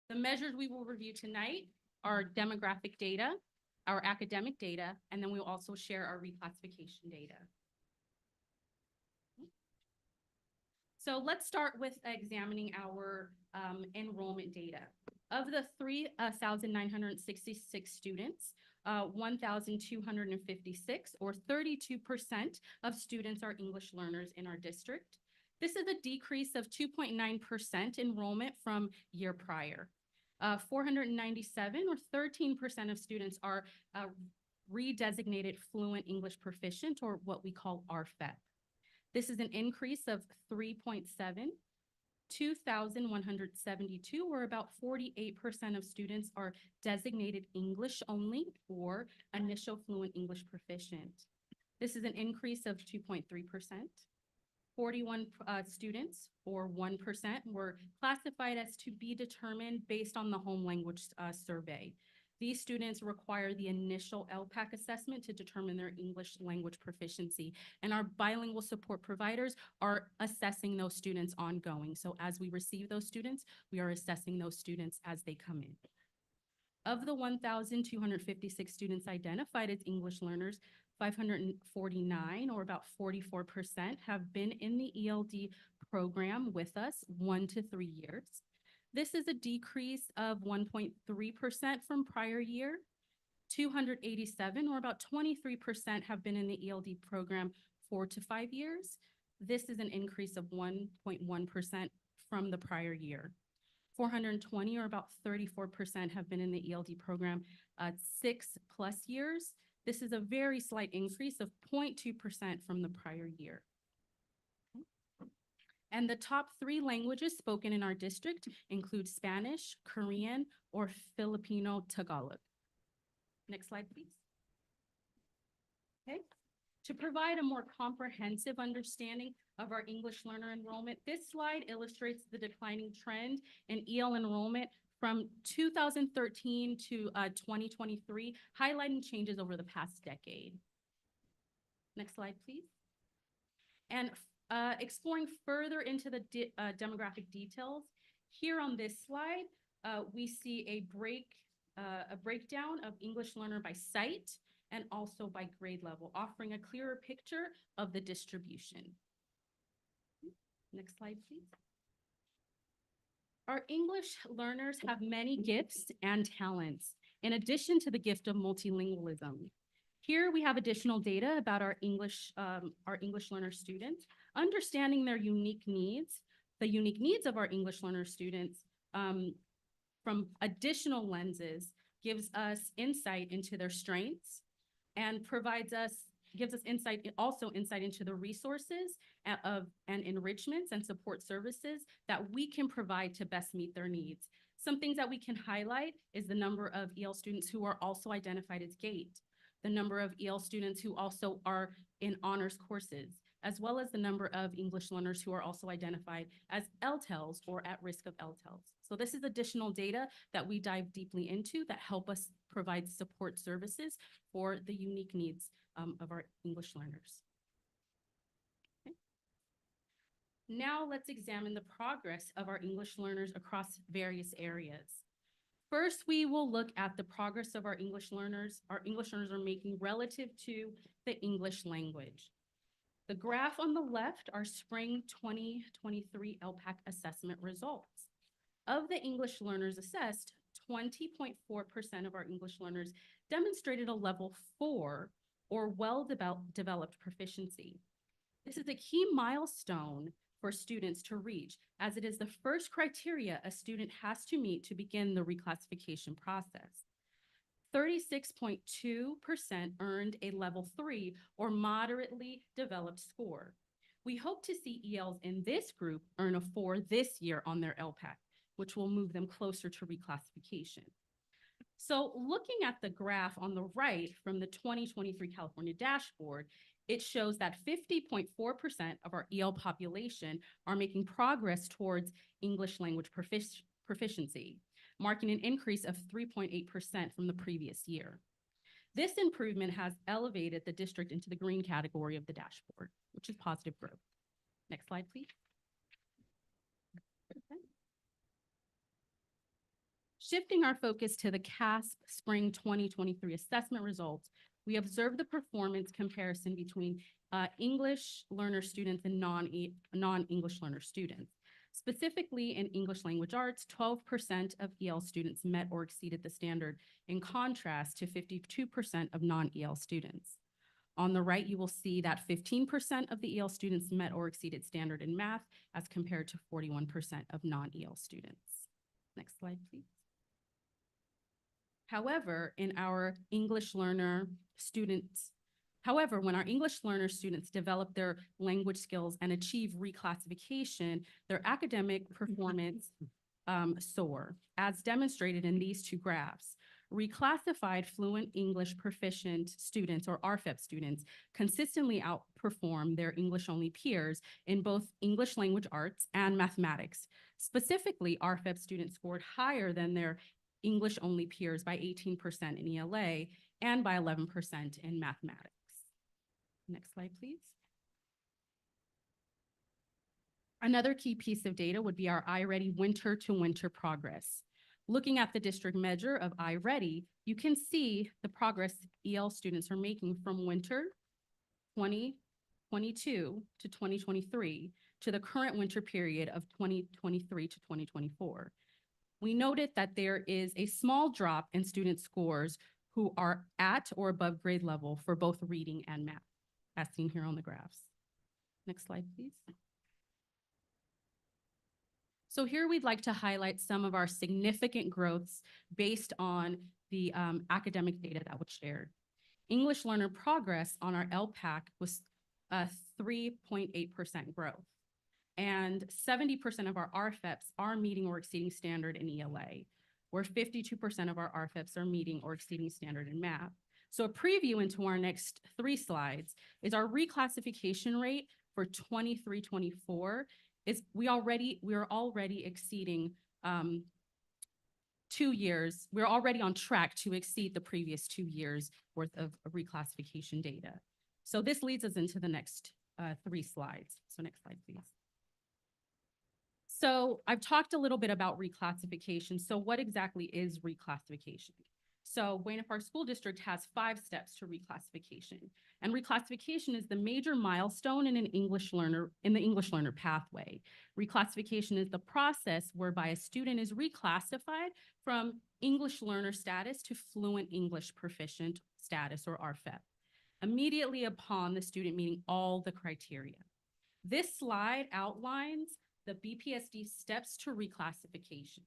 The measures we will review tonight are demographic data, our academic data, and then we'll also share our reclassification data. So let's start with examining our enrollment data. Of the 3,966 students, 1,256 or 32% of students are English learners in our district. This is a decrease of 2.9% enrollment from year prior. 497 or 13% of students are redesignated fluent English proficient, or what we call RFEP. This is an increase of 3.7, 2,172, or about 48% of students are designated English only or initial fluent English proficient. This is an increase of 2.3%. 41 students, or 1%, were classified as to be determined based on the home language survey. These students require the initial LPAC assessment to determine their English language proficiency, and our bilingual support providers are assessing those students ongoing. So as we receive those students, we are assessing those students as they come in. Of the 1,256 students identified as English learners, 549, or about 44%, have been in the ELD program with us 1 to 3 years. This is a decrease of 1.3% from prior year. 287, or about 23%, have been in the ELD program 4 to 5 years. This is an increase of 1.1% from the prior year. 420, or about 34%, have been in the ELD program 6+ years. This is a very slight increase of 0.2% from the prior year. And the top 3 languages spoken in our district include Spanish, Korean, or Filipino Tagalog. Next slide, please. Okay. To provide a more comprehensive understanding of our English learner enrollment, this slide illustrates the declining trend in EL enrollment from 2013 to 2023, highlighting changes over the past decade. Next slide, please. And exploring further into the demographic details, here on this slide, we see a breakdown of English learner by site and also by grade level, offering a clearer picture of the distribution. Next slide, please. Our English learners have many gifts and talents, in addition to the gift of multilingualism. Here we have additional data about our English learner students, understanding their unique needs, the unique needs of our English learner students from additional lenses, gives us insight into their strengths and gives us insight into the resources and enrichments and support services that we can provide to best meet their needs. Some things that we can highlight is the number of EL students who are also identified as GATE, the number of EL students who also are in honors courses, as well as the number of English learners who are also identified as LTELs or at risk of LTELs. So this is additional data that we dive deeply into that help us provide support services for the unique needs of our English learners. Okay. Now let's examine the progress of our English learners across various areas. First, we will look at the progress of our English learners are making relative to the English language. The graph on the left are spring 2023 LPAC assessment results. Of the English learners assessed, 20.4% of our English learners demonstrated a level 4 or well-developed proficiency. This is a key milestone for students to reach, as it is the first criteria a student has to meet to begin the reclassification process. 36.2% earned a level 3 or moderately developed score. We hope to see ELs in this group earn a 4 this year on their LPAC, which will move them closer to reclassification. So looking at the graph on the right from the 2023 California dashboard, it shows that 50.4% of our EL population are making progress towards English language proficiency, marking an increase of 3.8% from the previous year. This improvement has elevated the district into the green category of the dashboard, which is positive growth. Next slide, please. Okay. Shifting our focus to the CASP Spring 2023 assessment results, we observed the performance comparison between English learner students and non-English learner students. Specifically in English language arts, 12% of EL students met or exceeded the standard, in contrast to 52% of non-EL students. On the right, you will see that 15% of the EL students met or exceeded standard in math as compared to 41% of non-EL students. Next slide, please. However, when our English learner students develop their language skills and achieve reclassification, their academic performance soar, as demonstrated in these two graphs. Reclassified fluent English proficient students, or RFEP students, consistently outperform their English-only peers in both English language arts and mathematics. Specifically, RFEP students scored higher than their English-only peers by 18% in ELA and by 11% in mathematics. Next slide, please. Another key piece of data would be our iReady winter to winter progress. Looking at the district measure of iReady, you can see the progress EL students are making from winter 2022 to 2023 to the current winter period of 2023 to 2024. We noted that there is a small drop in student scores who are at or above grade level for both reading and math, as seen here on the graphs. Next slide, please. So here we'd like to highlight some of our significant growths based on the academic data that was shared. English learner progress on our LPAC was 3.8% growth. And 70% of our RFEPs are meeting or exceeding standard in ELA, where 52% of our RFEPs are meeting or exceeding standard in math. So a preview into our next 3 slides is our reclassification rate for 23-24 is we are already exceeding 2 years. We're already on track to exceed the previous 2 years worth of reclassification data. So this leads us into the next 3 slides. So next slide, please. So I've talked a little bit about reclassification. So what exactly is reclassification? So Buena Park School District has 5 steps to reclassification. And reclassification is the major milestone in the English learner pathway. Reclassification is the process whereby a student is reclassified from English learner status to fluent English proficient status, or RFEP, immediately upon the student meeting all the criteria. This slide outlines the BPSD steps to reclassification.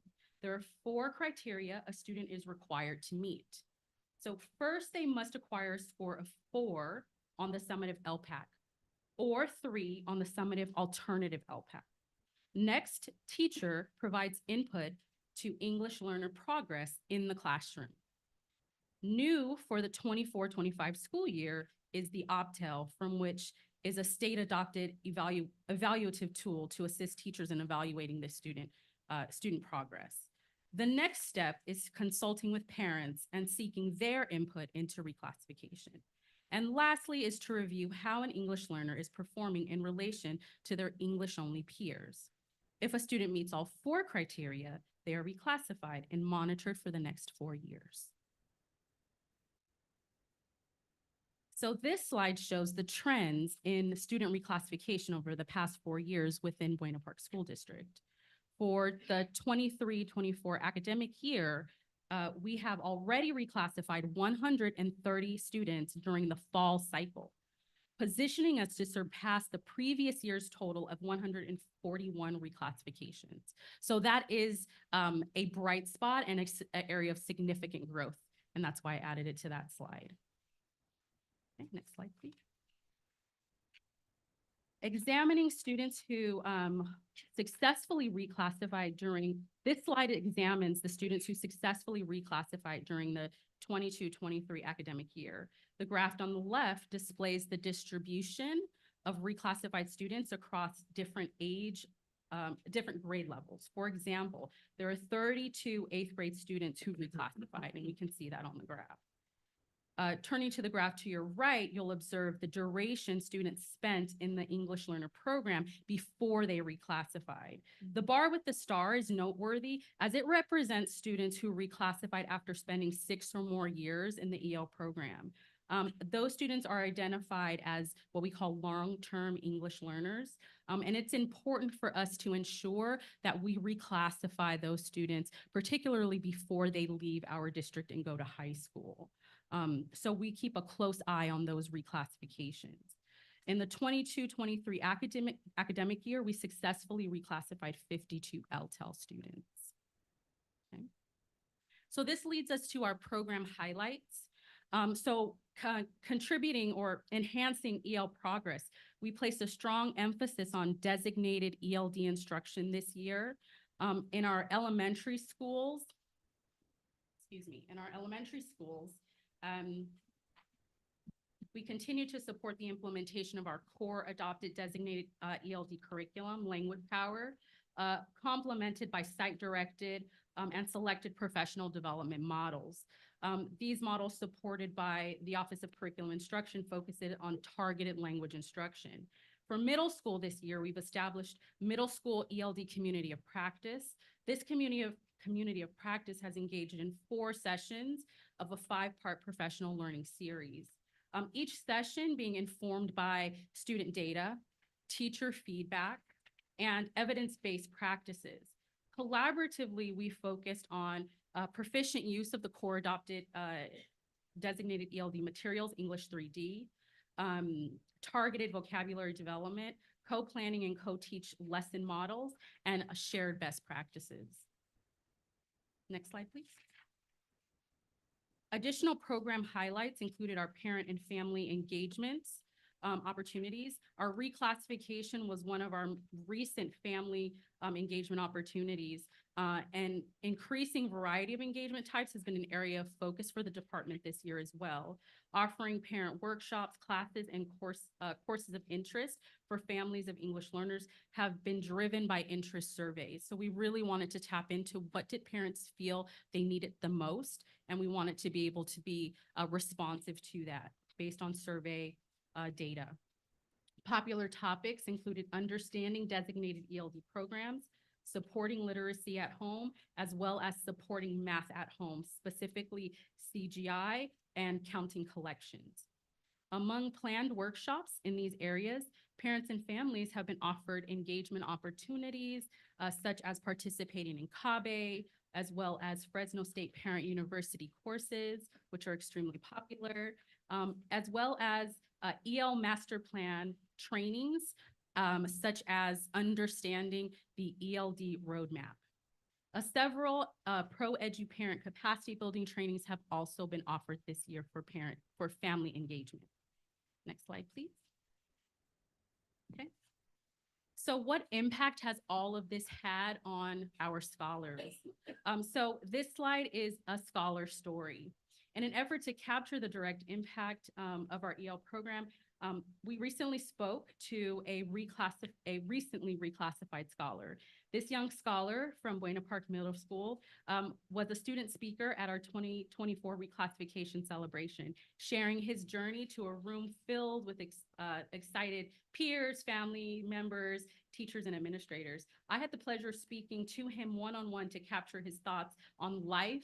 There are 4 criteria a student is required to meet. So first, they must acquire a score of 4 on the summative LPAC or 3 on the summative alternative LPAC. Next, teacher provides input to English learner progress in the classroom. New for the 24-25 school year is the OPTEL, from which is a state-adopted evaluative tool to assist teachers in evaluating the student progress. The next step is consulting with parents and seeking their input into reclassification. And lastly is to review how an English learner is performing in relation to their English-only peers. If a student meets all 4 criteria, they are reclassified and monitored for the next 4 years. So this slide shows the trends in student reclassification over the past 4 years within Buena Park School District. For the 23-24 academic year, we have already reclassified 130 students during the fall cycle, positioning us to surpass the previous year's total of 141 reclassifications. So that is a bright spot and an area of significant growth, and that's why I added it to that slide. Okay, next slide, please. examining students who successfully reclassified during, this slide examines the students who successfully reclassified during the 22-23 academic year. The graph on the left displays the distribution of reclassified students across different different grade levels. For example, there are 32 eighth grade students who reclassified, and you can see that on the graph. Turning to the graph to your right, you'll observe the duration students spent in the English Learner Program before they reclassified. The bar with the star is noteworthy as it represents students who reclassified after spending 6 or more years in the EL program. Those students are identified as what we call long-term English learners. And it's important for us to ensure that we reclassify those students, particularly before they leave our district and go to high school. So we keep a close eye on those reclassifications. In the 22-23 academic year, we successfully reclassified 52 LTEL students. Okay. So this leads us to our program highlights. Contributing or enhancing EL progress, we placed a strong emphasis on designated ELD instruction this year. In our elementary schools, we continue to support the implementation of our core adopted designated ELD curriculum, Language Power, complemented by site-directed and selected professional development models. These models supported by the Office of Curriculum Instruction focused on targeted language instruction. For middle school this year, we've established Middle School ELD Community of Practice. This community of practice has engaged in 4 sessions of a 5-part professional learning series. Each session being informed by student data, teacher feedback, and evidence-based practices. Collaboratively, we focused on proficient use of the core adopted designated ELD materials, English 3D, targeted vocabulary development, co-planning and co-teach lesson models, and shared best practices. Next slide, please. Additional program highlights included our parent and family engagements opportunities. Our reclassification was one of our recent family engagement opportunities, and increasing variety of engagement types has been an area of focus for the department this year as well. Offering parent workshops, classes, and courses of interest for families of English learners have been driven by interest surveys. So we really wanted to tap into what did parents feel they needed the most, and we wanted to be able to be responsive to that based on survey data. Popular topics included understanding designated ELD programs, supporting literacy at home, as well as supporting math at home, specifically CGI and counting collections. Among planned workshops in these areas, parents and families have been offered engagement opportunities, such as participating in CABE, as well as Fresno State Parent University courses, which are extremely popular, as well as EL master plan trainings, such as understanding the ELD roadmap. Several pro-edu-parent capacity building trainings have also been offered this year for family engagement. Next slide, please. Okay. So what impact has all of this had on our scholars? So this slide is a scholar story. In an effort to capture the direct impact of our EL program, we recently spoke to a recently reclassified scholar. This young scholar from Buena Park Middle School was a student speaker at our 2024 reclassification celebration, sharing his journey to a room filled with excited peers, family members, teachers, and administrators. I had the pleasure of speaking to him one-on-one to capture his thoughts on life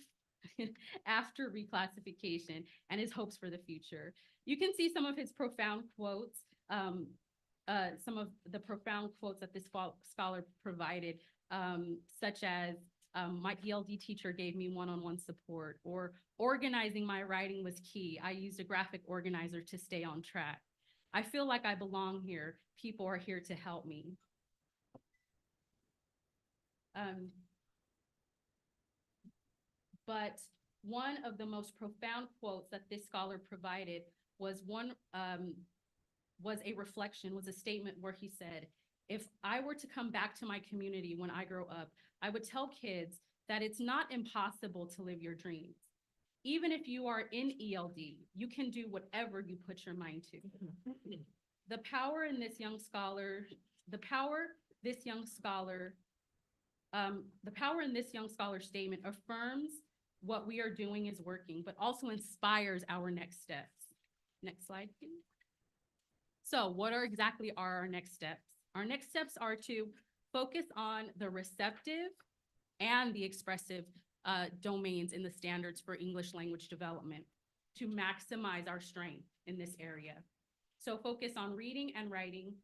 after reclassification and his hopes for the future. You can see some of his profound quotes, some of the profound quotes that this scholar provided, such as, my ELD teacher gave me one-on-one support, or organizing my writing was key. I used a graphic organizer to stay on track. I feel like I belong here. People are here to help me. But one of the most profound quotes that this scholar provided was one was a reflection, was a statement where he said, if I were to come back to my community when I grow up, I would tell kids that it's not impossible to live your dreams. Even if you are in ELD, you can do whatever you put your mind to. The power in this young scholar, the power in this young scholar statement affirms what we are doing is working, but also inspires our next steps. Next slide, please. So what are exactly our next steps? Our next steps are to focus on the receptive and the expressive domains in the standards for English language development to maximize our strength in this area. So focus on reading and writing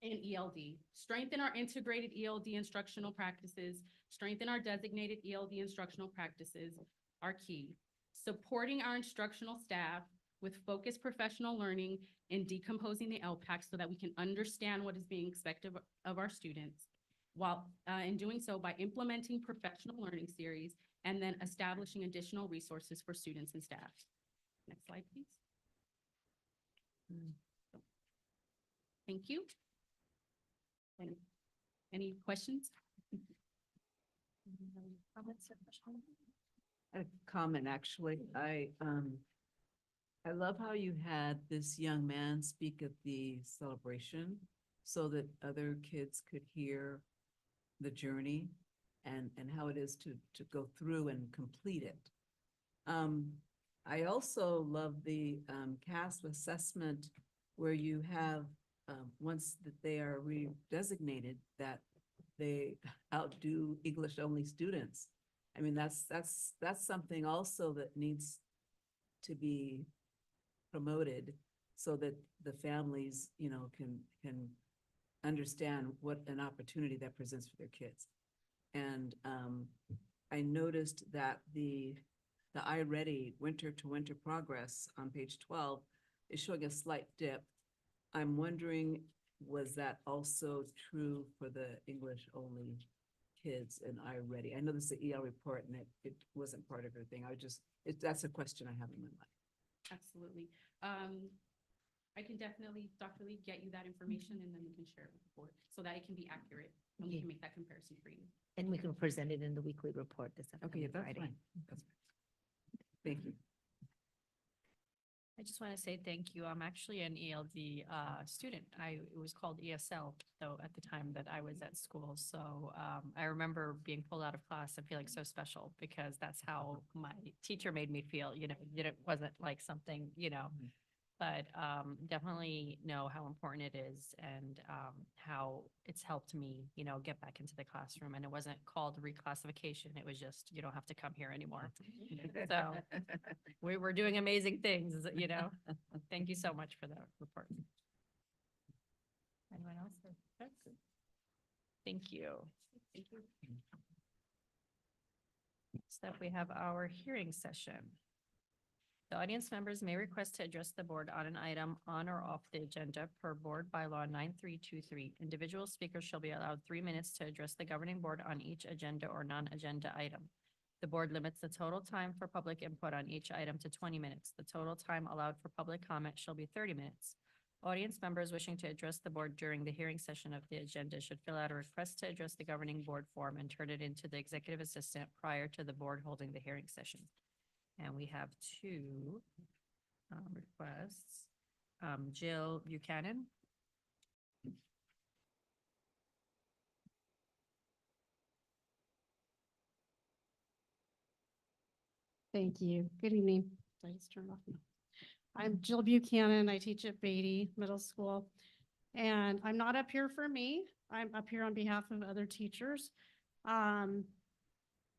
in ELD, strengthen our integrated ELD instructional practices, strengthen our designated ELD instructional practices are key. Supporting our instructional staff with focused professional learning in decomposing the LPAC so that we can understand what is being expected of our students, while in doing so by implementing professional learning series and then establishing additional resources for students and staff. Next slide, please. Thank you. Any questions? Comments or questions? A comment, actually. I love how you had this young man speak at the celebration so that other kids could hear the journey and how it is to go through and complete it. I also love the CASP assessment where you have, once that they are redesignated, that they outdo English only students. I mean, that's something also that needs to be promoted so that the families, you know, can understand what an opportunity that presents for their kids. And I noticed that the iReady winter to winter progress on page 12 is showing a slight dip. I'm wondering, was that also true for the English only kids in iReady? I know this is the EL report and it wasn't part of everything. That's a question I have in my mind. Absolutely. I can definitely, Dr. Lee, get you that information and then we can share it with the board so that it can be accurate and we can make that comparison for you. And we can present it in the weekly report this Okay, yeah, upcoming that's Friday. fine. That's fine. Thank you. I just want to say thank you. I'm actually an ELD student. It was called ESL though at the time that I was at school. So I remember being pulled out of class and feeling so special because that's how my teacher made me feel. You know, it wasn't like something, you know, but definitely know how important it is and how it's helped me, you know, get back into the classroom. And it wasn't called reclassification. It was just, you don't have to come here anymore. So we were doing amazing things, you know. Thank you so much for that report. Anyone else? Thank you. Thank you. Next up, we have our hearing session. The audience members may request to address the board on an item on or off the agenda per board bylaw 9323. Individual speakers shall be allowed 3 minutes to address the governing board on each agenda or non-agenda item. The board limits the total time for public input on each item to 20 minutes. The total time allowed for public comment shall be 30 minutes. Audience members wishing to address the board during the hearing session of the agenda should fill out a request to address the governing board form and turn it into the executive assistant prior to the board holding the hearing session. And we have two requests. Jill Buchanan. Thank you. Good evening. Did I just turn it off? I'm Jill Buchanan. I teach at Beatty Middle School. And I'm not up here for me. I'm up here on behalf of other teachers.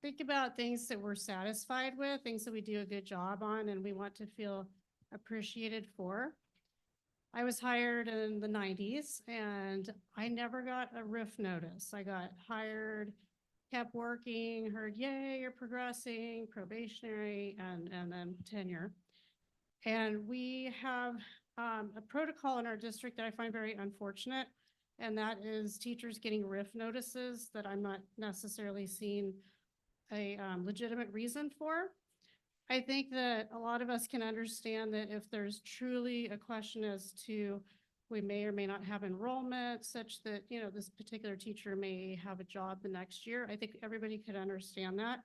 Think about things that we're satisfied with, things that we do a good job on and we want to feel appreciated for. I was hired in the 90s and I never got a RIF notice. I got hired, kept working, heard, yay, you're progressing, probationary, and then tenure. And we have a protocol in our district that I find very unfortunate, and that is teachers getting RIF notices that I'm not necessarily seeing a legitimate reason for. I think that a lot of us can understand that if there's truly a question as to We may or may not have enrollment such that, you know, this particular teacher may have a job the next year. I think everybody could understand that.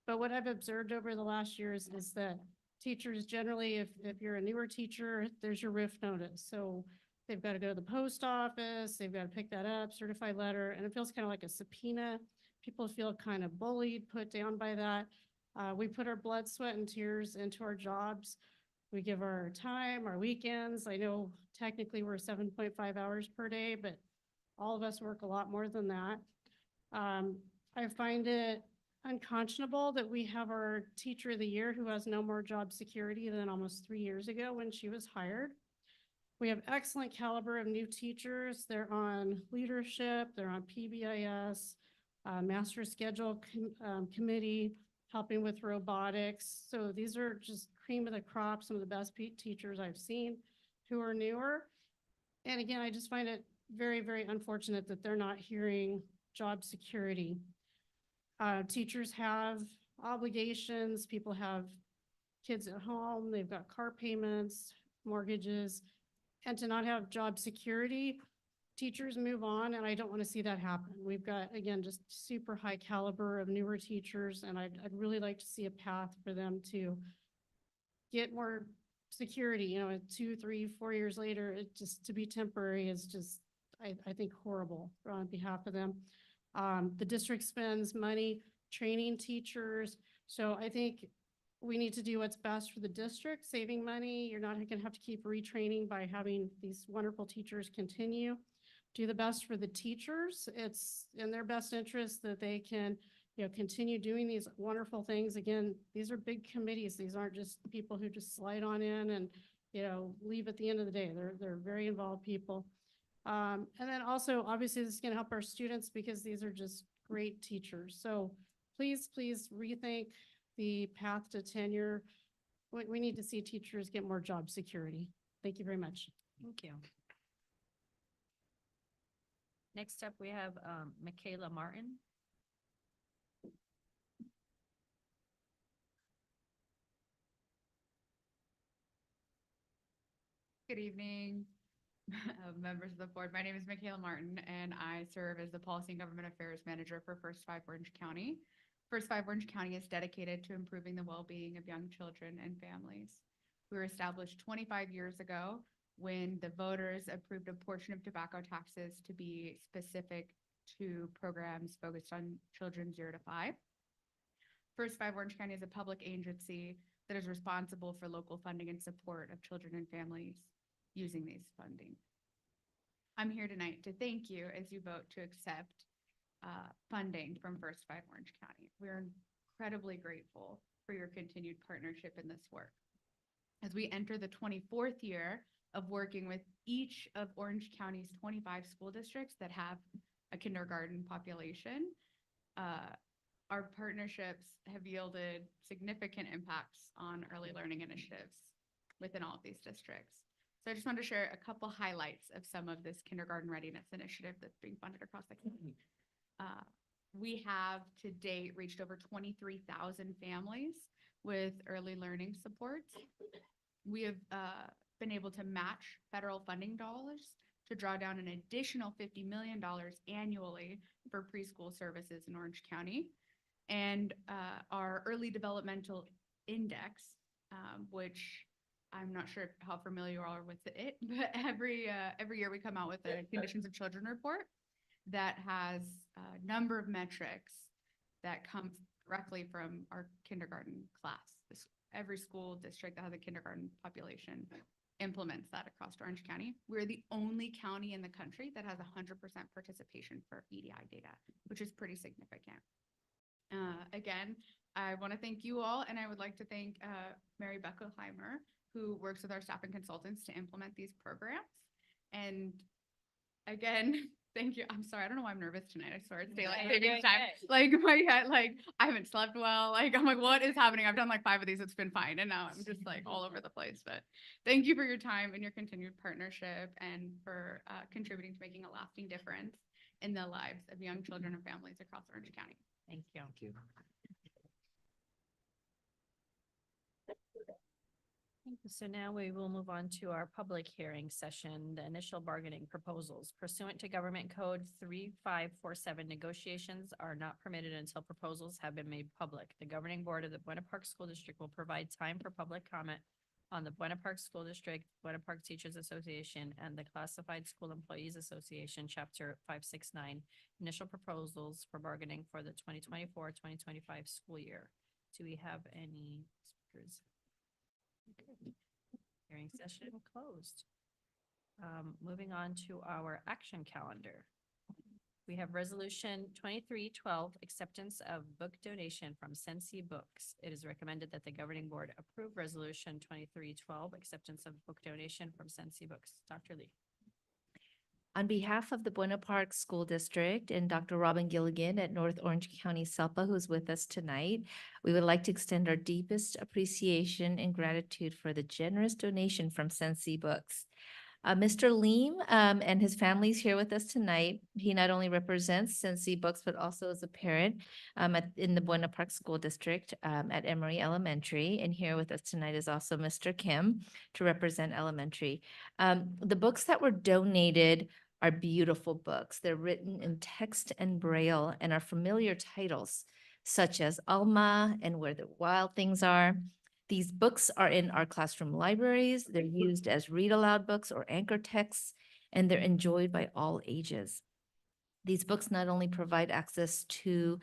But what I've observed over the last years is that teachers generally, if you're a newer teacher, there's your RIF notice. So they've got to go to the post office, they've got to pick that up, certified letter, and it feels kind of like a subpoena. People feel kind of bullied, put down by that. We put our blood, sweat, and tears into our jobs. We give our time, our weekends. I know technically we're 7.5 hours per day, but all of us work a lot more than that. I find it unconscionable that we have our teacher of the year who has no more job security than almost 3 years ago when she was hired. We have excellent caliber of new teachers. They're on leadership, they're on PBIS, master schedule committee, helping with robotics. So these are just cream of the crop, some of the best teachers I've seen who are newer. And again, I just find it very, very unfortunate that they're not hearing job security. Teachers have obligations, people have kids at home, they've got car payments, mortgages, and to not have job security, teachers move on, and I don't want to see that happen. We've got, again, just super high caliber of newer teachers, and I'd really like to see a path for them to get more security, you know, 2, 3, 4 years later, it just to be temporary is just, I think horrible on behalf of them. The district spends money training teachers. So I think we need to do what's best for the district, saving money. You're not gonna have to keep retraining by having these wonderful teachers continue. Do the best for the teachers. It's in their best interest that they can, you know, continue doing these wonderful things. Again, these are big committees. These aren't just people who just slide on in and, you know, leave at the end of the day. They're very involved people. And then also, obviously, this is going to help our students because these are just great teachers. So please rethink the path to tenure. We need to see teachers get more job security. Thank you very much. Thank you. Next up, we have Michaela Martin. Good evening, members of the board. My name is Michaela Martin, and I serve as the Policy and Government Affairs Manager for First 5 Orange County. First 5 Orange County is dedicated to improving the well-being of young children and families. We were established 25 years ago when the voters approved a portion of tobacco taxes to be specific to programs focused on children 0 to 5. First 5 Orange County is a public agency that is responsible for local funding and support of children and families using these funding. I'm here tonight to thank you as you vote to accept funding from First 5 Orange County. We're incredibly grateful for your continued partnership in this work. As we enter the 24th year of working with each of Orange County's 25 school districts that have a kindergarten population, our partnerships have yielded significant impacts on early learning initiatives within all of these districts. So I just wanted to share a couple highlights of some of this kindergarten readiness initiative that's being funded across the county. We have to date reached over 23,000 families with early learning supports. We have been able to match federal funding dollars to draw down an additional $50 million annually for preschool services in Orange County. And our early developmental index, which I'm not sure how familiar you are with it, but every year we come out with a Conditions of Children report that has a number of metrics that come directly from our kindergarten class. Every school district that has a kindergarten population implements that across Orange County. We're the only county in the country that has 100% participation for EDI data, which is pretty significant. Again, I want to thank you all, and I would like to thank Mary Beckelheimer, who works with our staff and consultants to implement these programs. And again, thank you. I'm sorry, I don't know why I'm nervous tonight. I swear it's daylight savings time. Like my head, like I haven't slept well. Like I'm like, what is happening? I've done like 5 of these. It's been fine, and now I'm just like all over the place. But thank you for your time and your continued partnership, and for contributing to making a lasting difference in the lives of young children and families across Orange County. Thank you. Thank you. So now we will move on to our public hearing session, the initial bargaining proposals. Pursuant to Government Code 3547, negotiations are not permitted until proposals have been made public. The governing board of the Buena Park School District will provide time for public comment on the Buena Park School District, Buena Park Teachers Association, and the Classified School Employees Association, Chapter 569, initial proposals for bargaining for the 2024-2025 school year. Do we have any speakers? Okay. Hearing session closed. Moving on to our action calendar. We have resolution 2312, acceptance of book donation from Sensi Books. It is recommended that the governing board approve resolution 2312, acceptance of book donation from Sensi Books. Dr. Lee. On behalf of the Buena Park School District and Dr. Robin Gilligan at North Orange County SELPA, who's with us tonight, we would like to extend our deepest appreciation and gratitude for the generous donation from Sensi Books. Mr. Leem and his family is here with us tonight. He not only represents Sensi Books, but also is a parent in the Buena Park School District at Emory Elementary. And here with us tonight is also Mr. Kim to represent elementary. The books that were donated are beautiful books. They're written in text and braille and are familiar titles such as Alma and Where the Wild Things Are. These books are in our classroom libraries. They're used as read aloud books or anchor texts, and they're enjoyed by all ages. These books not only provide access to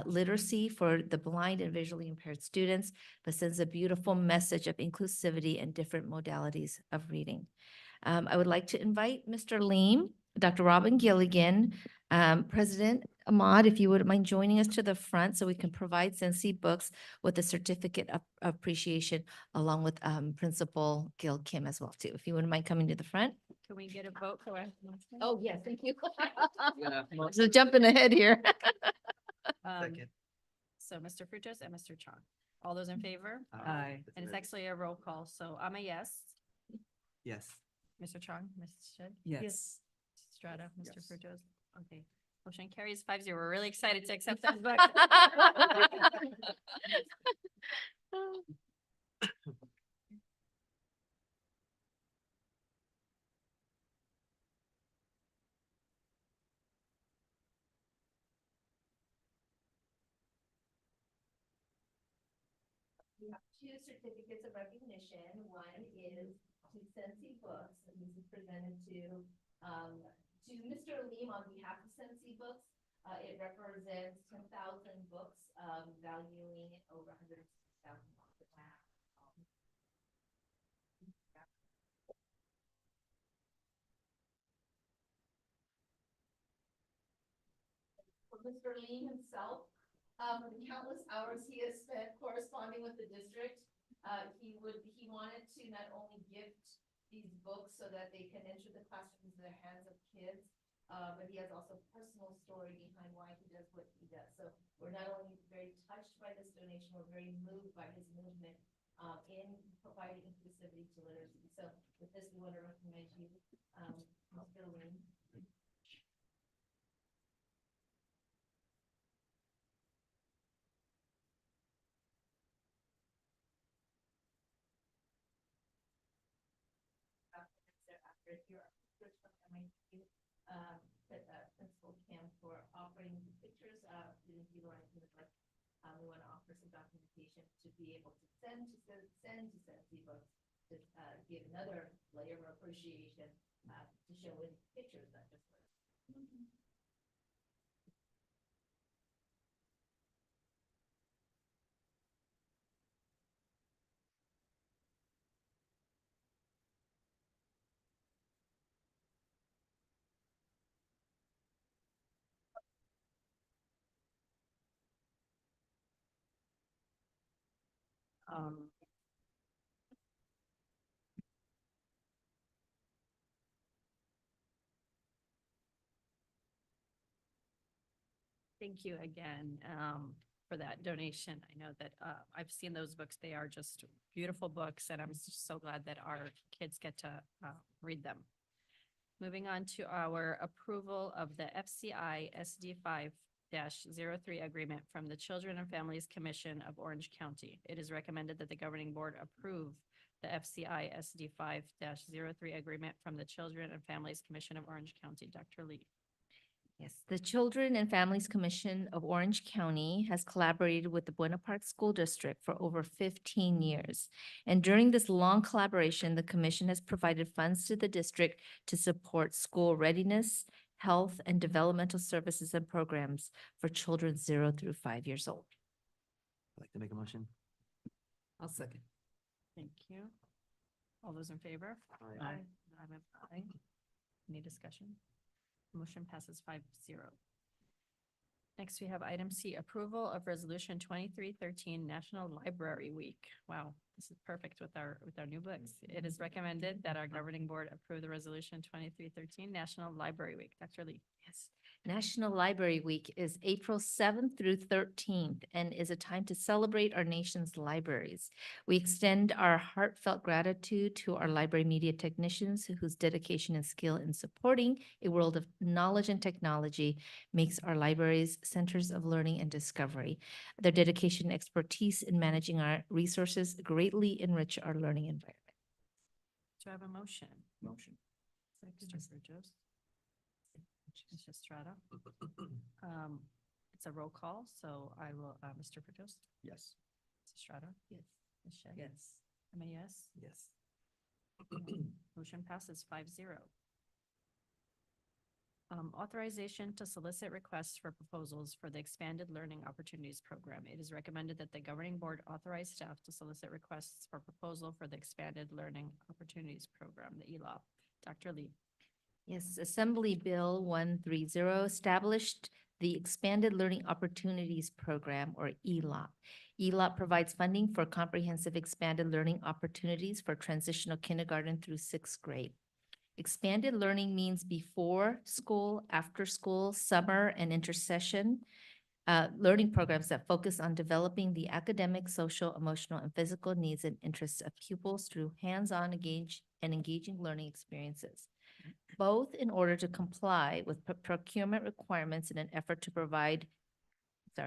literacy for the blind and visually impaired students, but sends a beautiful message of inclusivity and different modalities of reading. I would like to invite Mr. Leem, Dr. Robin Gilligan, President Ahmad, if you wouldn't mind joining us to the front so we can provide Sensi Books with a certificate of appreciation along with Principal Gil Kim as well too. If you wouldn't mind coming to the front. Can we get a vote for it? Oh, yes, thank you. So jumping ahead here. Second. So Mr. Frutos and Mr. Chong. All those in favor? Aye. And it's actually a roll call, so I'm a yes. Yes. Mr. Chong, Ms. Shedd? Yes. Strata, Mr. Frutos? Okay. Motion carries 5-0. We're really excited to accept that book. We have two certificates of recognition. One is to Sensi Books, and this is presented to Mr. Leem on behalf of Sensi Books. It represents 10,000 books, valuing over $160,000. For Mr. Leem himself, for the countless hours he has spent corresponding with the district, he wanted to not only gift these books so that they can enter the classrooms in the hands of kids, but he has also a personal story behind why he does what he does. So we're not only very touched by this donation, we're very moved by his movement in providing inclusivity to literacy. So with this, we want to recommend you, Mr. Leem. After your Principal Kim for offering the pictures of students utilizing the book. We want to offer some documentation to be able to send to Sensi Books to give another layer of appreciation to show in pictures, not just words. Thank you again for that donation. I know that I've seen those books. They are just beautiful books, and I'm just so glad that our kids get to read them. Moving on to our approval of the FCI SD 5-03 agreement from the Children and Families Commission of Orange County. It is recommended that the governing board approve the FCI SD 5-03 agreement from the Children and Families Commission of Orange County. Dr. Lee. Yes, the Children and Families Commission of Orange County has collaborated with the Buena Park School District for over 15 years. And during this long collaboration, the commission has provided funds to the district to support school readiness, health, and developmental services and programs for children 0 through 5 years old. I'd like to make a motion. I'll second. Thank you. All those in favor? Aye. I'm an aye. Any discussion? Motion passes 5-0. Next, we have item C, approval of resolution 2313 National Library Week. Wow, this is perfect with our new books. It is recommended that our governing board approve the resolution 2313 National Library Week. Dr. Lee. Yes. National Library Week is April 7th through 13th and is a time to celebrate our nation's libraries. We extend our heartfelt gratitude to our library media technicians whose dedication and skill in supporting a world of knowledge and technology makes our libraries centers of learning and discovery. Their dedication and expertise in managing our resources greatly enrich our learning environment. Do I have a motion? Motion. Mr. Burgos. Ms. Estrada. It's a roll call, so I will, Mr. Burgos. Yes. Ms. Estrada. Yes. Ms. Shea. Yes. I'm a yes. Yes. Motion passes 5-0. Authorization to solicit requests for proposals for the Expanded Learning Opportunities Program. It is recommended that the governing board authorize staff to solicit requests for proposal for the Expanded Learning Opportunities Program, the ELOP. Dr. Lee. Yes, Assembly Bill 130 established the Expanded Learning Opportunities Program, or ELOP. ELOP provides funding for comprehensive expanded learning opportunities for transitional kindergarten through 6th grade. Expanded learning means before school, after school, summer, and intercession learning programs that focus on developing the academic, social, emotional, and physical needs and interests of pupils through hands-on engaging learning experiences, both in order to comply with procurement requirements in an effort to provide the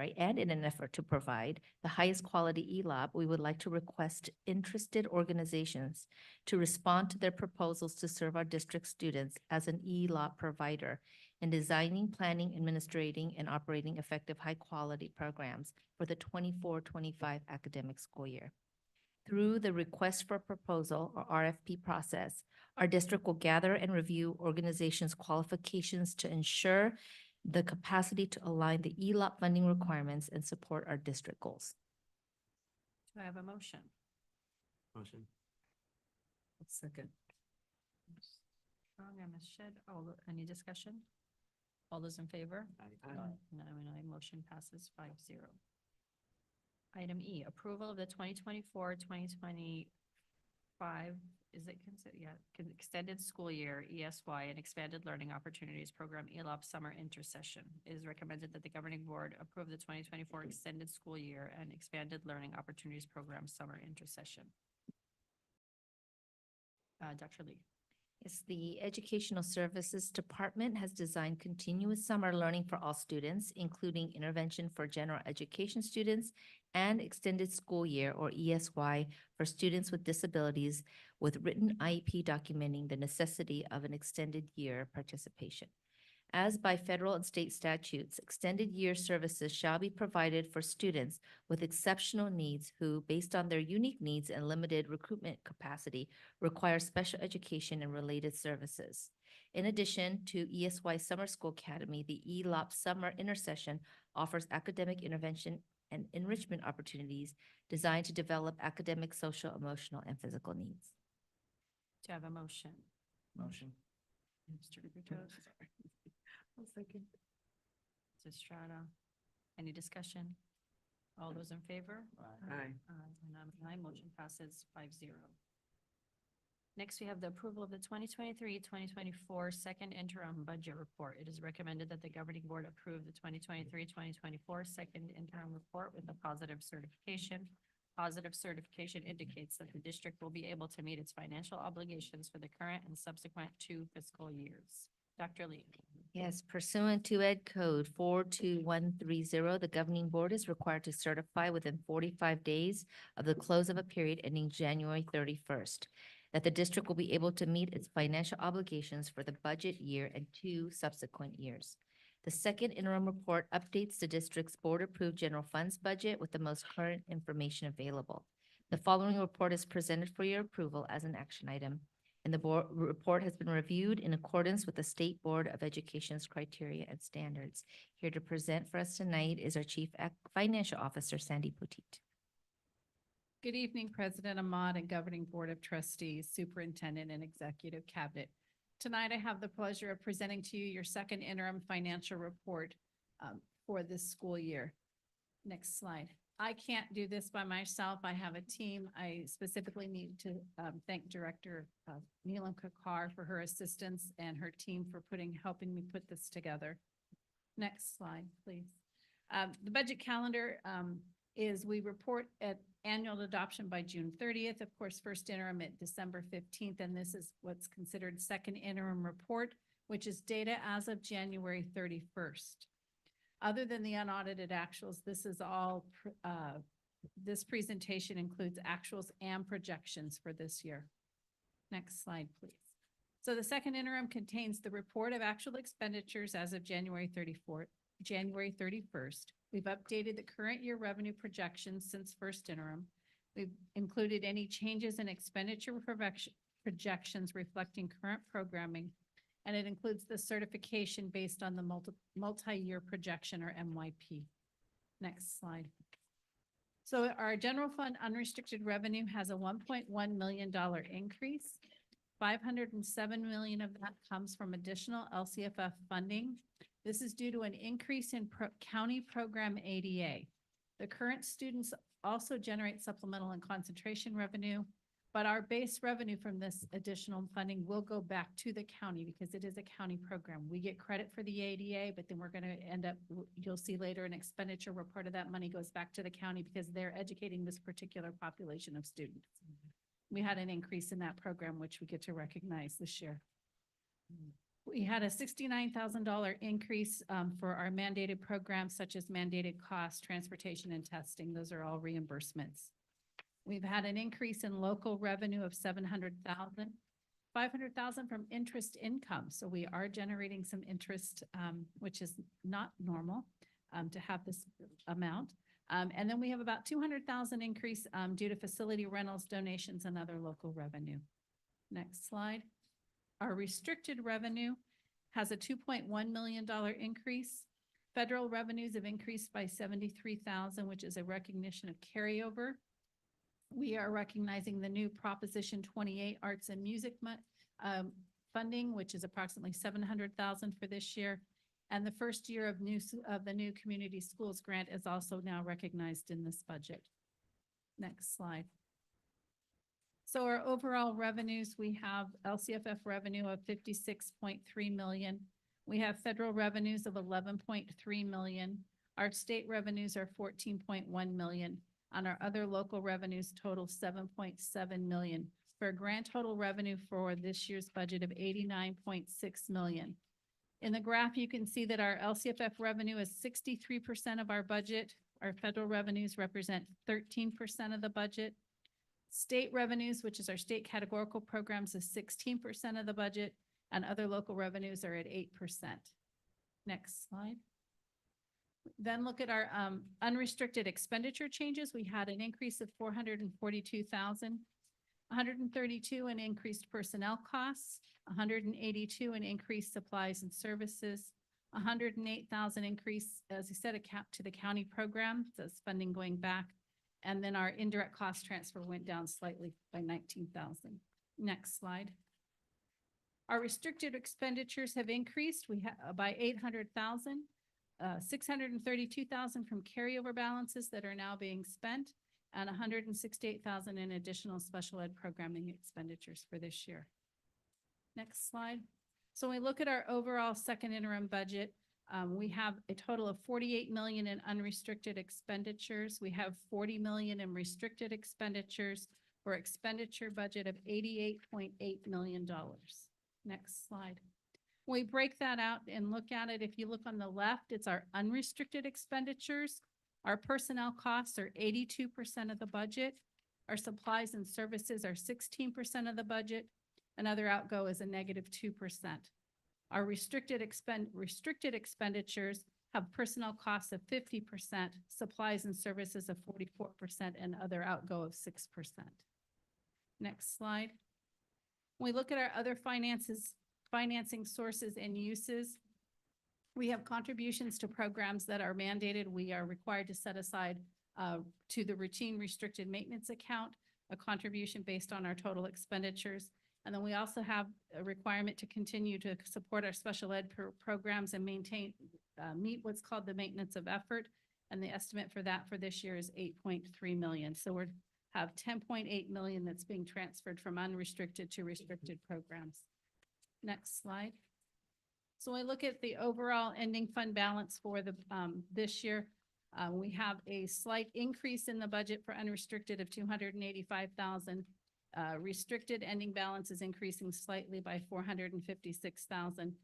highest quality ELOP. We would like to request interested organizations to respond to their proposals to serve our district students as an ELOP provider in designing, planning, administrating, and operating effective high-quality programs for the 24-25 academic school year. Through the request for proposal, or RFP process, our district will gather and review organizations' qualifications to ensure the capacity to align the ELOP funding requirements and support our district goals. Do I have a motion? Motion. Second. Strong and Ms. Shedd. Any discussion? All those in favor? Aye. No, motion passes 5-0. Item E, approval of the 2024-2025, is it considered, extended school year, ESY, and Expanded Learning Opportunities Program, ELOP Summer Intercession. It is recommended that the governing board approve the 2024 extended school year and Expanded Learning Opportunities Program Summer Intercession. Dr. Lee. Yes, the Educational Services Department has designed continuous summer learning for all students, including intervention for general education students and extended school year, or ESY, for students with disabilities, with written IEP documenting the necessity of an extended year participation. As by federal and state statutes, extended year services shall be provided for students with exceptional needs who, based on their unique needs and limited recruitment capacity, require special education and related services. In addition to ESY Summer School Academy, the ELOP Summer Intercession offers academic intervention and enrichment opportunities designed to develop academic, social, emotional, and physical needs. Do I have a motion? Motion. Mr. Gutierrez. Second. Ms. Estrada. Any discussion? All those in favor? Aye. And I'm an aye. Motion passes 5-0. Next, we have the approval of the 2023-2024 second interim budget report. It is recommended that the governing board approve the 2023-2024 second interim report with a positive certification. Positive certification indicates that the district will be able to meet its financial obligations for the current and subsequent 2 fiscal years. Dr. Lee. Yes, pursuant to Ed Code 42130, the governing board is required to certify within 45 days of the close of a period ending January 31st that the district will be able to meet its financial obligations for the budget year and 2 subsequent years. The second interim report updates the district's board-approved general funds budget with the most current information available. The following report is presented for your approval as an action item, and the board report has been reviewed in accordance with the State Board of Education's criteria and standards. Here to present for us tonight is our Chief Financial Officer, Sandy Poteet. Good evening, President Ahmad and Governing Board of Trustees, Superintendent and Executive Cabinet. Tonight, I have the pleasure of presenting to you your second interim financial report for this school year. Next slide. I can't do this by myself. I have a team. I specifically need to thank Director Neelam Kakar for her assistance and her team for helping me put this together. Next slide, please. The budget calendar is we report at annual adoption by June 30th. Of course, first interim at December 15th, and this is what's considered second interim report, which is data as of January 31st. Other than the unaudited actuals, this is all, this presentation includes actuals and projections for this year. Next slide, please. So the second interim contains the report of actual expenditures as of January 31st. We've updated the current year revenue projections since first interim. We've included any changes in expenditure projections reflecting current programming, and it includes the certification based on the multi-year projection, or MYP. Next slide. So our general fund unrestricted revenue has a $1.1 million increase. $507 million of that comes from additional LCFF funding. This is due to an increase in county program ADA. The current students also generate supplemental and concentration revenue, but our base revenue from this additional funding will go back to the county because it is a county program. We get credit for the ADA, but then we're going to end up, you'll see later, an expenditure where part of that money goes back to the county because they're educating this particular population of students. We had an increase in that program, which we get to recognize this year. We had a $69,000 increase for our mandated programs such as mandated costs, transportation, and testing. Those are all reimbursements. We've had an increase in local revenue of $700,000, $500,000 from interest income. So we are generating some interest, which is not normal to have this amount. And then we have about $200,000 increase due to facility rentals, donations, and other local revenue. Next slide. Our restricted revenue has a $2.1 million increase. Federal revenues have increased by $73,000, which is a recognition of carryover. We are recognizing the new Proposition 28 Arts and Music funding, which is approximately $700,000 for this year. And the first year of the new community schools grant is also now recognized in this budget. Next slide. So our overall revenues, we have LCFF revenue of $56.3 million. We have federal revenues of $11.3 million. Our state revenues are $14.1 million. And our other local revenues total $7.7 million, for a grand total revenue for this year's budget of $89.6 million. In the graph, you can see that our LCFF revenue is 63% of our budget. Our federal revenues represent 13% of the budget. State revenues, which is our state categorical programs, is 16% of the budget, and other local revenues are at 8%. Next slide. Then look at our unrestricted expenditure changes. We had an increase of $442,000, $132 in increased personnel costs, $182 in increased supplies and services, $108,000 increase, as I said, to the county program, that's funding going back. And then our indirect cost transfer went down slightly by $19,000. Next slide. Our restricted expenditures have increased by $800,000, $632,000 from carryover balances that are now being spent, and $168,000 in additional special ed programming expenditures for this year. Next slide. So when we look at our overall second interim budget, we have a total of $48 million in unrestricted expenditures. We have $40 million in restricted expenditures for expenditure budget of $88.8 million. Next slide. We break that out and look at it. If you look on the left, it's our unrestricted expenditures. Our personnel costs are 82% of the budget. Our supplies and services are 16% of the budget. And other outgo is a -2%. Our restricted expenditures have personnel costs of 50%, supplies and services of 44%, and other outgo of 6%. Next slide. When we look at our other financing sources and uses, we have contributions to programs that are mandated. We are required to set aside to the routine restricted maintenance account, a contribution based on our total expenditures. And then we also have a requirement to continue to support our special ed programs and meet what's called the maintenance of effort. And the estimate for that for this year is 8.3 million. So we have 10.8 million that's being transferred from unrestricted to restricted programs. Next slide. So when we look at the overall ending fund balance for the this year, we have a slight increase in the budget for unrestricted of 285,000. Restricted ending balance is increasing slightly by 456,000.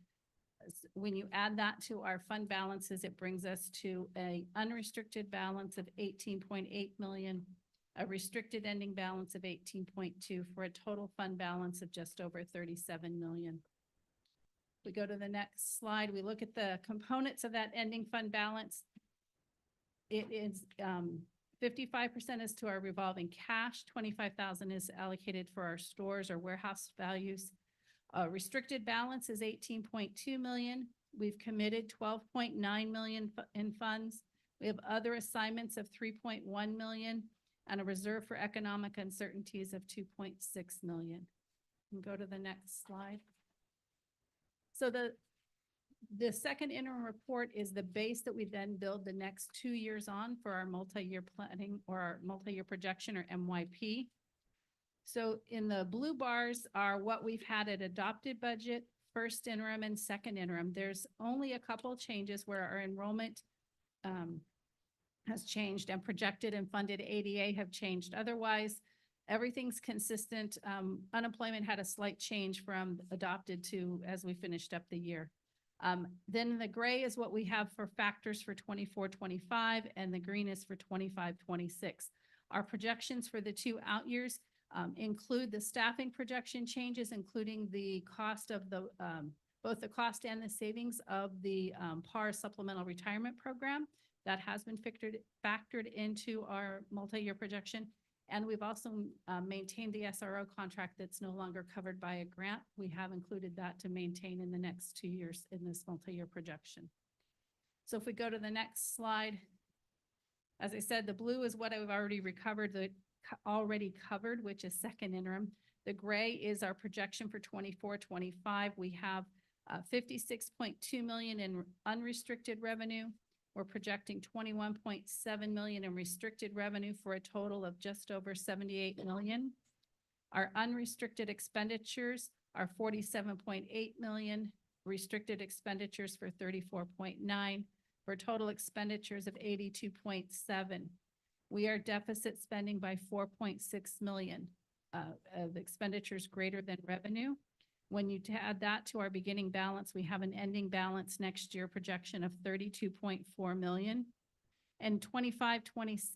When you add that to our fund balances, it brings us to a unrestricted balance of 18.8 million, a restricted ending balance of 18.2 for a total fund balance of just over 37 million. We go to the next slide. We look at the components of that ending fund balance. It is 55% is to our revolving cash, 25,000 is allocated for our stores or warehouse values. Restricted balance is 18.2 million. We've committed 12.9 million in funds. We have other assignments of 3.1 million and a reserve for economic uncertainties of 2.6 million. We can go to the next slide. So the second interim report is the base that we then build the next 2 years on for our multi-year planning or our multi-year projection or MYP. So in the blue bars are what we've had at adopted budget, first interim and second interim. There's only a couple changes where our enrollment has changed and projected and funded ADA have changed. Otherwise, everything's consistent. Unemployment had a slight change from adopted to as we finished up the year. Then the gray is what we have for factors for 24-25 and the green is for 25-26. Our projections for the 2 out years include the staffing projection changes, including the cost of the both the cost and the savings of the PAR supplemental retirement program that has been factored into our multi-year projection. And we've also maintained the SRO contract that's no longer covered by a grant. We have included that to maintain in the next 2 years in this multi-year projection. So if we go to the next slide, as I said, the blue is what I've already already covered, which is second interim. The gray is our projection for 24-25. We have 56.2 million in unrestricted revenue. We're projecting 21.7 million in restricted revenue for a total of just over 78 million. Our unrestricted expenditures are 47.8 million, restricted expenditures for 34.9, for total expenditures of 82.7. We are deficit spending by 4.6 million of expenditures greater than revenue. When you add that to our beginning balance, we have an ending balance next year projection of 32.4 million. And 25-26,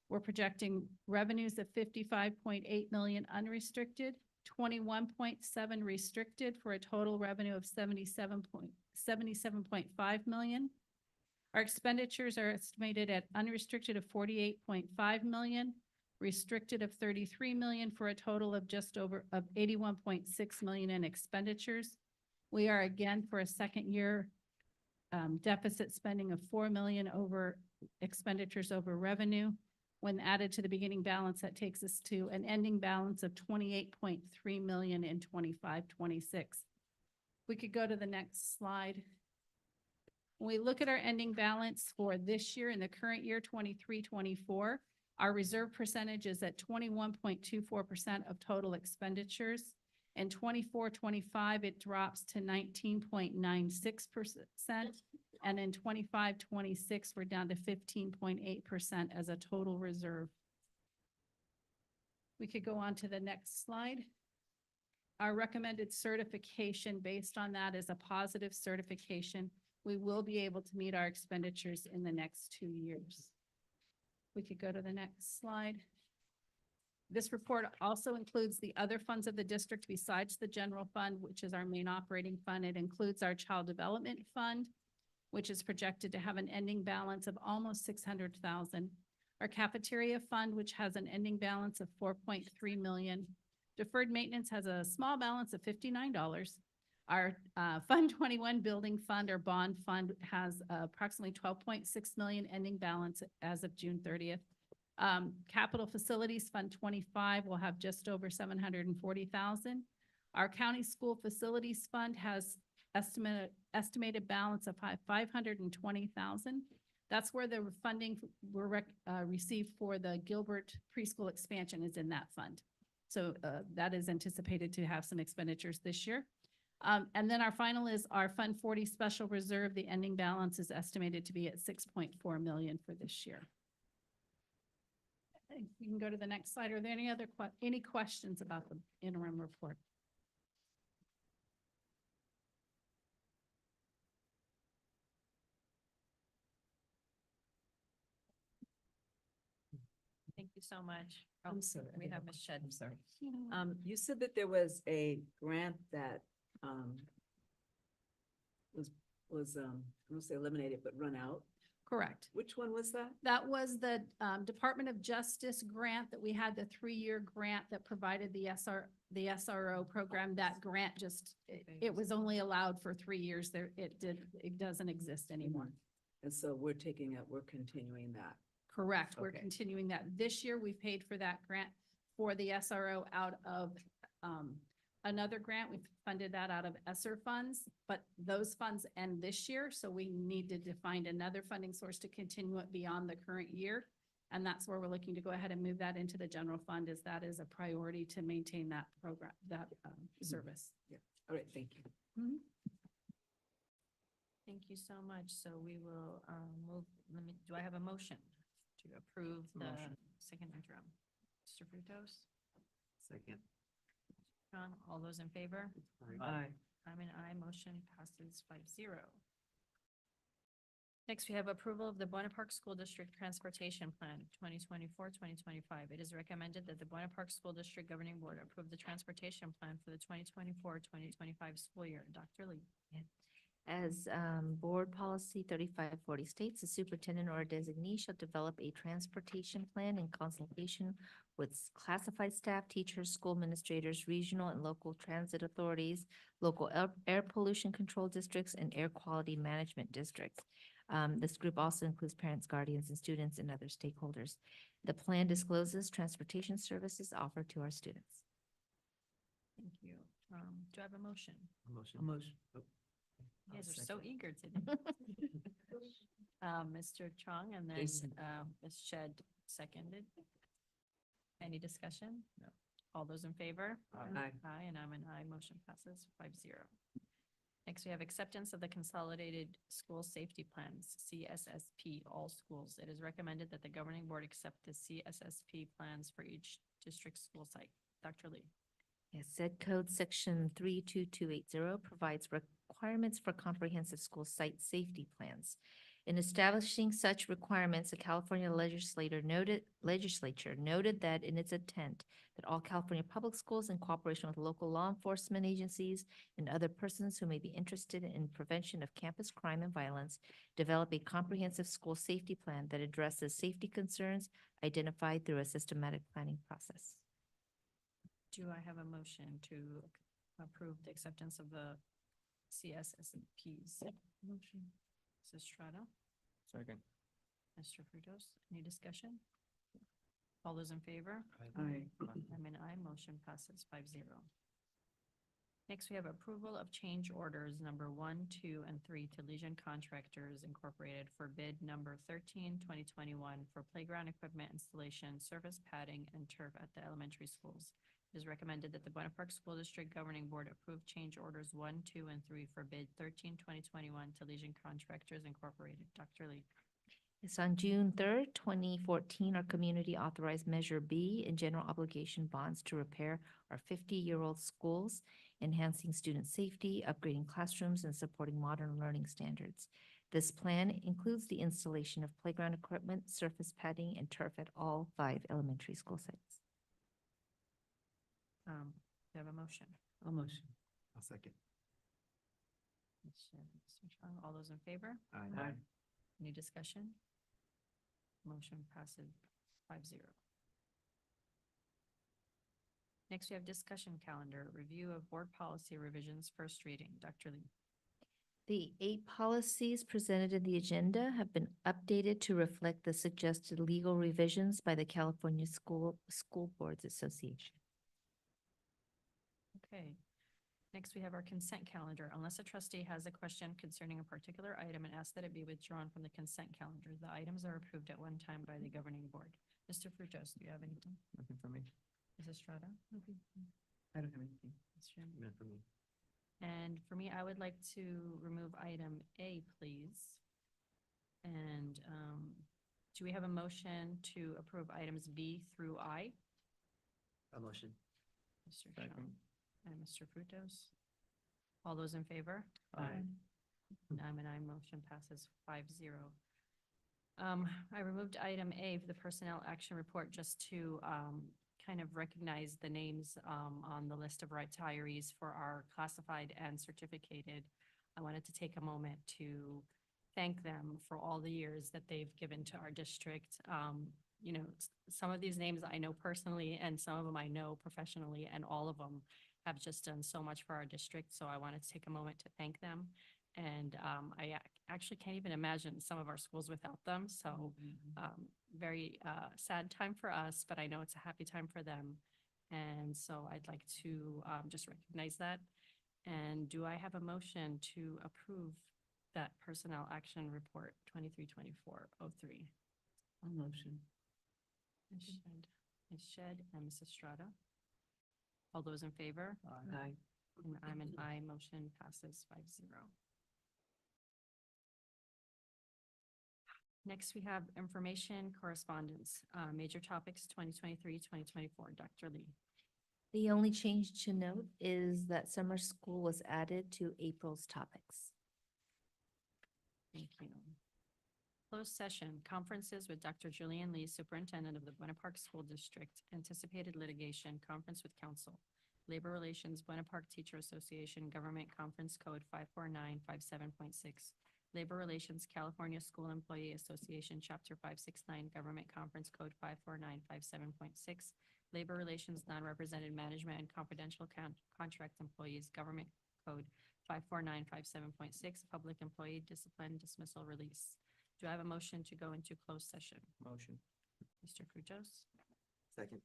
we're projecting revenues of 55.8 million unrestricted, 21.7 restricted for a total revenue of 77.5 million. Our expenditures are estimated at unrestricted of 48.5 million, restricted of 33 million for a total of just over 81.6 million in expenditures. We are again for a second year deficit spending of 4 million over expenditures over revenue. When added to the beginning balance, that takes us to an ending balance of 28.3 million in 25-26. We could go to the next slide. When we look at our ending balance for this year in the current year, 23-24, our reserve percentage is at 21.24% of total expenditures. In 24-25, it drops to 19.96%. And in 25-26, we're down to 15.8% as a total reserve. We could go on to the next slide. our recommended certification based on that is a positive certification. We will be able to meet our expenditures in the next 2 years. We could go to the next slide. This report also includes the other funds of the district besides the general fund, which is our main operating fund. It includes our child development fund, which is projected to have an ending balance of almost 600,000. Our cafeteria fund, which has an ending balance of 4.3 million. Deferred maintenance has a small balance of $59. Our Fund 21 building fund or bond fund has approximately 12.6 million ending balance as of June 30th. Capital Facilities Fund 25 will have just over 740,000. Our County School Facilities Fund has estimated balance of 520,000. That's where the funding were received for the Gilbert preschool expansion is in that fund. So that is anticipated to have some expenditures this year. And then our final is our Fund 40 Special Reserve. The ending balance is estimated to be at 6.4 million for this year. You can go to the next slide. Are there any other any questions about the interim report? Thank you so much. I'm sorry. We have Ms. Shed. I'm sorry. You said that there was a grant that, was, I don't say eliminated, but run out. Correct. Which one was that? That was the Department of Justice grant that we had, the 3-year grant that provided the SRO program. That grant just, it was only allowed for 3 years there. It doesn't exist anymore. And so we're continuing that. Correct. We're Okay. continuing that. This year, we paid for that grant for the SRO out of another grant. We funded that out of ESSER funds, but those funds end this year. So we needed to find another funding source to continue it beyond the current year. And that's where we're looking to go ahead and move that into the general fund, as that is a priority to maintain that program, that service. Yeah. All right. Thank you. Thank you so much. So we will move, do I have a motion to approve the second interim? Mr. Frutos? Second. John, all those in favor? Aye. I'm an aye, motion passes 5-0. Next, we have approval of the Buena Park School District Transportation Plan 2024-2025. It is recommended that the Buena Park School District Governing Board approve the transportation plan for the 2024-2025 school year. Dr. Lee. As Board Policy 3540 states, the superintendent or designee shall develop a transportation plan in consultation with classified staff, teachers, school administrators, regional and local transit authorities, local air pollution control districts, and air quality management districts. This group also includes parents, guardians, and students and other stakeholders. The plan discloses transportation services offered to our students. Thank you. Do I have a motion? Motion. You guys are so eager today. Mr. Chong and then Jason. Ms. Shed seconded. Any discussion? No. All those in favor? Aye. Aye, and I'm an aye. Motion passes 5-0. Next, we have acceptance of the Consolidated School Safety Plans, CSSP, all schools. It is recommended that the governing board accept the CSSP plans for each district school site. Dr. Lee. Yes, said code section 32280 provides requirements for comprehensive school site safety plans. In establishing such requirements, the California legislature noted that in its intent that all California public schools, in cooperation with local law enforcement agencies and other persons who may be interested in prevention of campus crime and violence, develop a comprehensive school safety plan that addresses safety concerns identified through a systematic planning process. Do I have a motion to approve the acceptance of the CSSPs? Motion. Mrs. Estrada, Second. Mr. Frutos, any discussion? All those in favor? Aye. I'm an aye, motion passes 5-0. Next, we have approval of change orders number 1, 2, and 3 to Legion Contractors Incorporated for bid number 13, 2021 for playground equipment installation, surface padding, and turf at the elementary schools. It is recommended that the Buena Park School District Governing Board approve change orders 1, 2, and 3 for bid 13, 2021 to Legion Contractors Incorporated. Dr. Lee. Yes, on June 3rd, 2014, our community authorized Measure B in general obligation bonds to repair our 50-year-old schools, enhancing student safety, upgrading classrooms, and supporting modern learning standards. This plan includes the installation of playground equipment, surface padding, and turf at all 5 elementary school sites. Do you have a motion? I'll motion. I'll second. Ms. Shedd, Mr. Chong, all those in favor? Aye. Any discussion? Motion passes 5-0. Next, we have discussion calendar, review of board policy revisions, first reading. Dr. Lee. The 8 policies presented in the agenda have been updated to reflect the suggested legal revisions by the California School Boards Association. Okay. Next, we have our consent calendar. Unless a trustee has a question concerning a particular item and asks that it be withdrawn from the consent calendar, the items are approved at one time by the governing board. Mr. Frutos, do you have anything? Nothing for me. Mrs. Strada? I don't have anything. Mr. Chairman? None for me. And for me, I would like to remove item A, please. And do we have a motion to approve items B through I? A motion. Mr. Chong and Mr. Frutos. All those in favor? Aye. I'm an aye, motion passes 5-0. I removed item A for the personnel action report just to kind of recognize the names on the list of retirees for our classified and certificated. I wanted to take a moment to thank them for all the years that they've given to our district. You know, some of these names I know personally and some of them I know professionally, and all of them have just done so much for our district. So I wanted to take a moment to thank them. And actually can't even imagine some of our schools without them. So very sad time for us, but I know it's a happy time for them. And so I'd like to just recognize that. And do I have a motion to approve that personnel action report 23-24-03? I'll motion. Ms. Shedd and Mrs. Strada. All those in favor? Aye. And I'm an aye, motion passes 5-0. Next, we have information correspondence, major topics 2023-2024. Dr. Lee. The only change to note is that summer school was added to April's topics. Thank you. Closed session, conferences with Dr. Julian Lee, Superintendent of the Buena Park School District, anticipated litigation, conference with counsel, Labor Relations, Buena Park Teacher Association, Government Conference Code 54957.6, Labor Relations, California School Employee Association, Chapter 569, Government Conference Code 54957.6, Labor Relations, Non-Represented Management and Confidential Contract Employees, Government Code 54957.6, Public Employee Discipline Dismissal Release. Do I have a motion to go into closed session? Motion. Mr. Frutos? Second.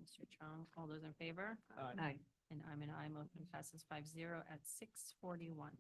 Mr. Chong, all those in favor? Aye. And I'm an aye, motion passes 5-0 at 6:41.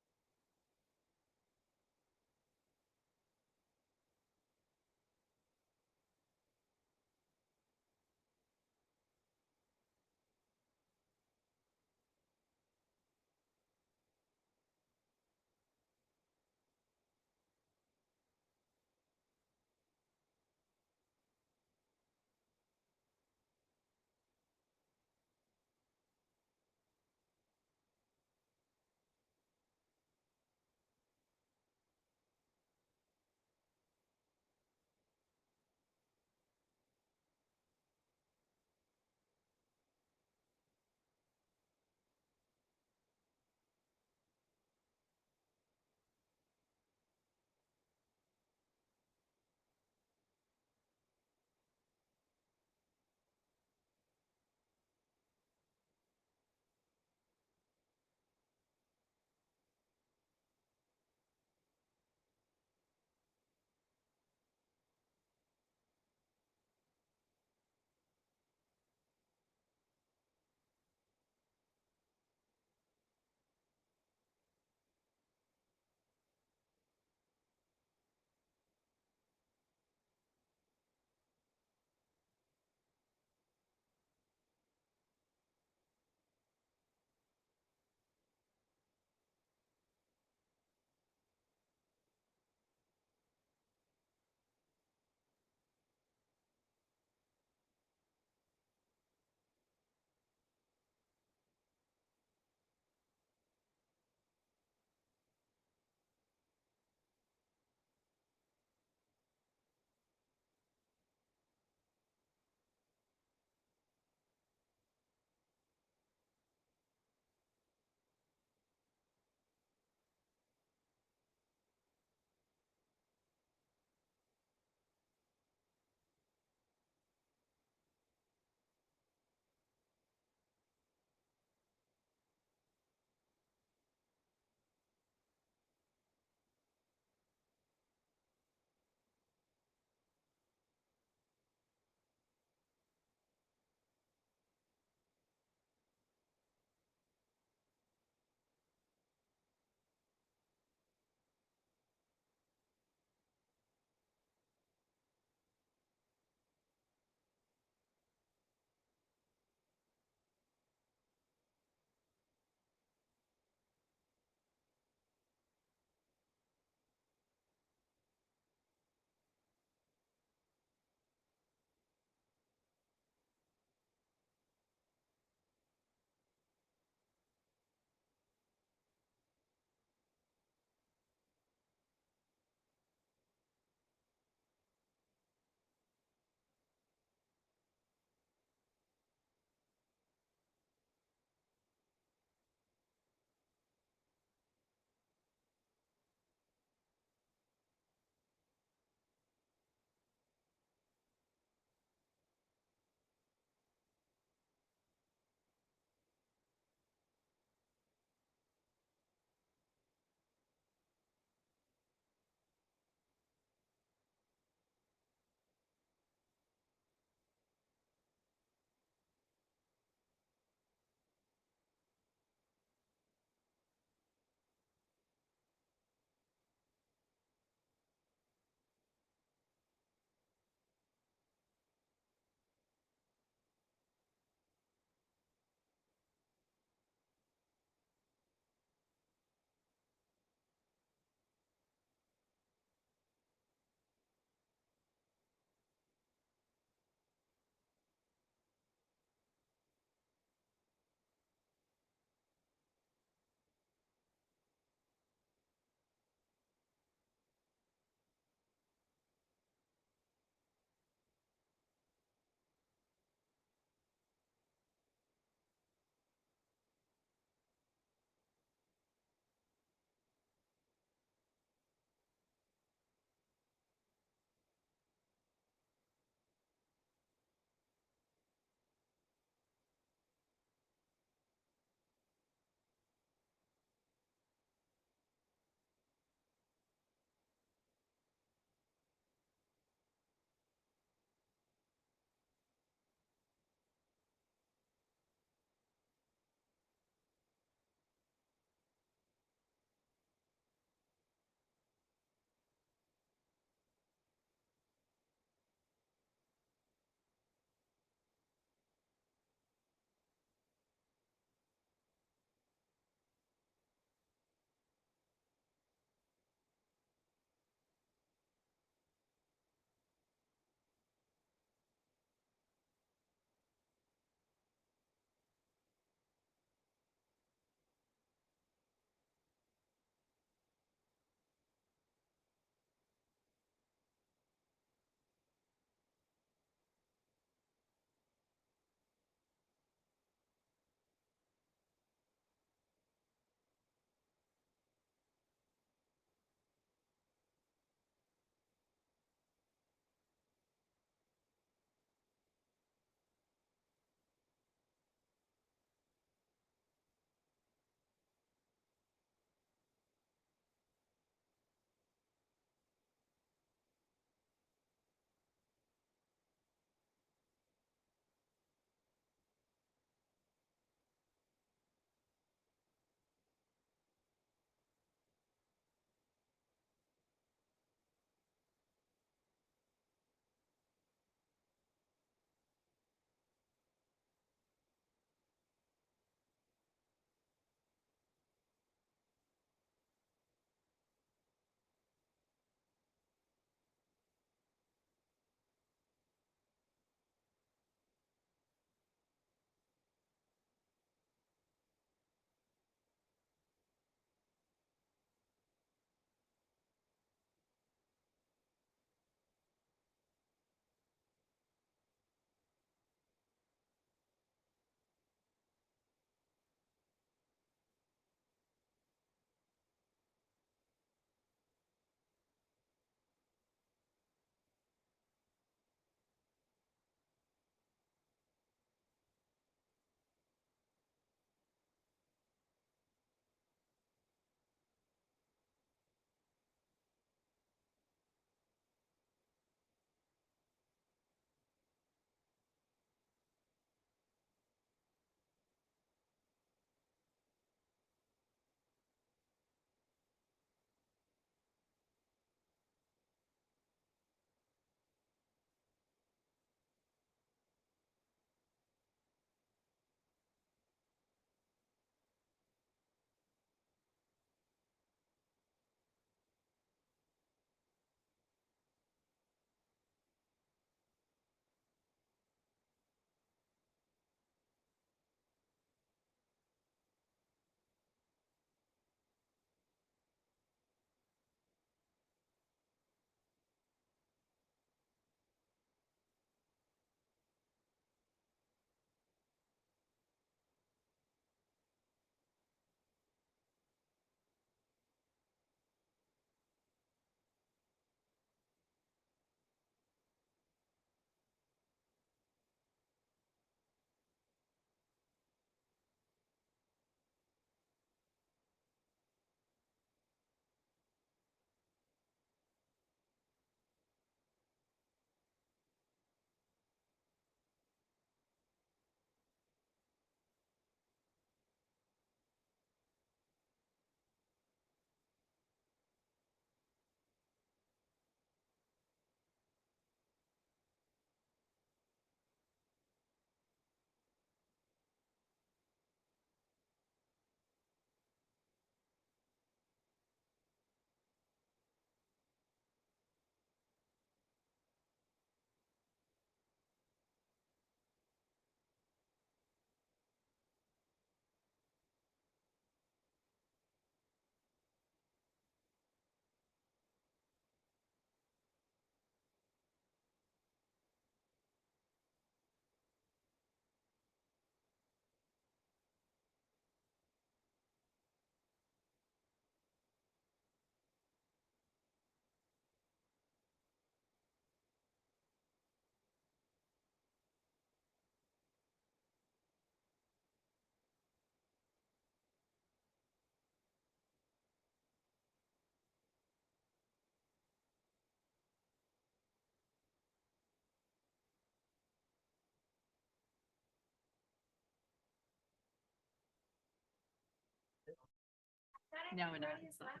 No, no, it's not.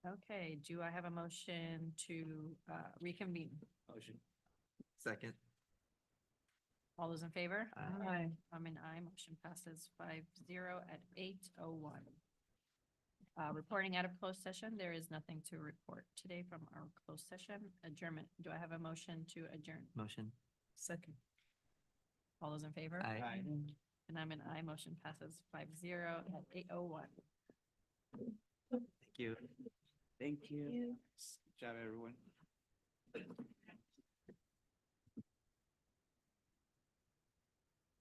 Okay, do I have a motion to reconvene? Motion. Second. All those in favor? Aye. I'm an aye, motion passes 5-0 at 8:01. Reporting out of closed session, there is nothing to report today from our closed session. Adjournment, do I have a motion to adjourn? Motion. Second. All those in favor? Aye. Aye. And I'm an aye, motion passes 5-0 at 8:01. Thank you. Thank you. Good job, everyone.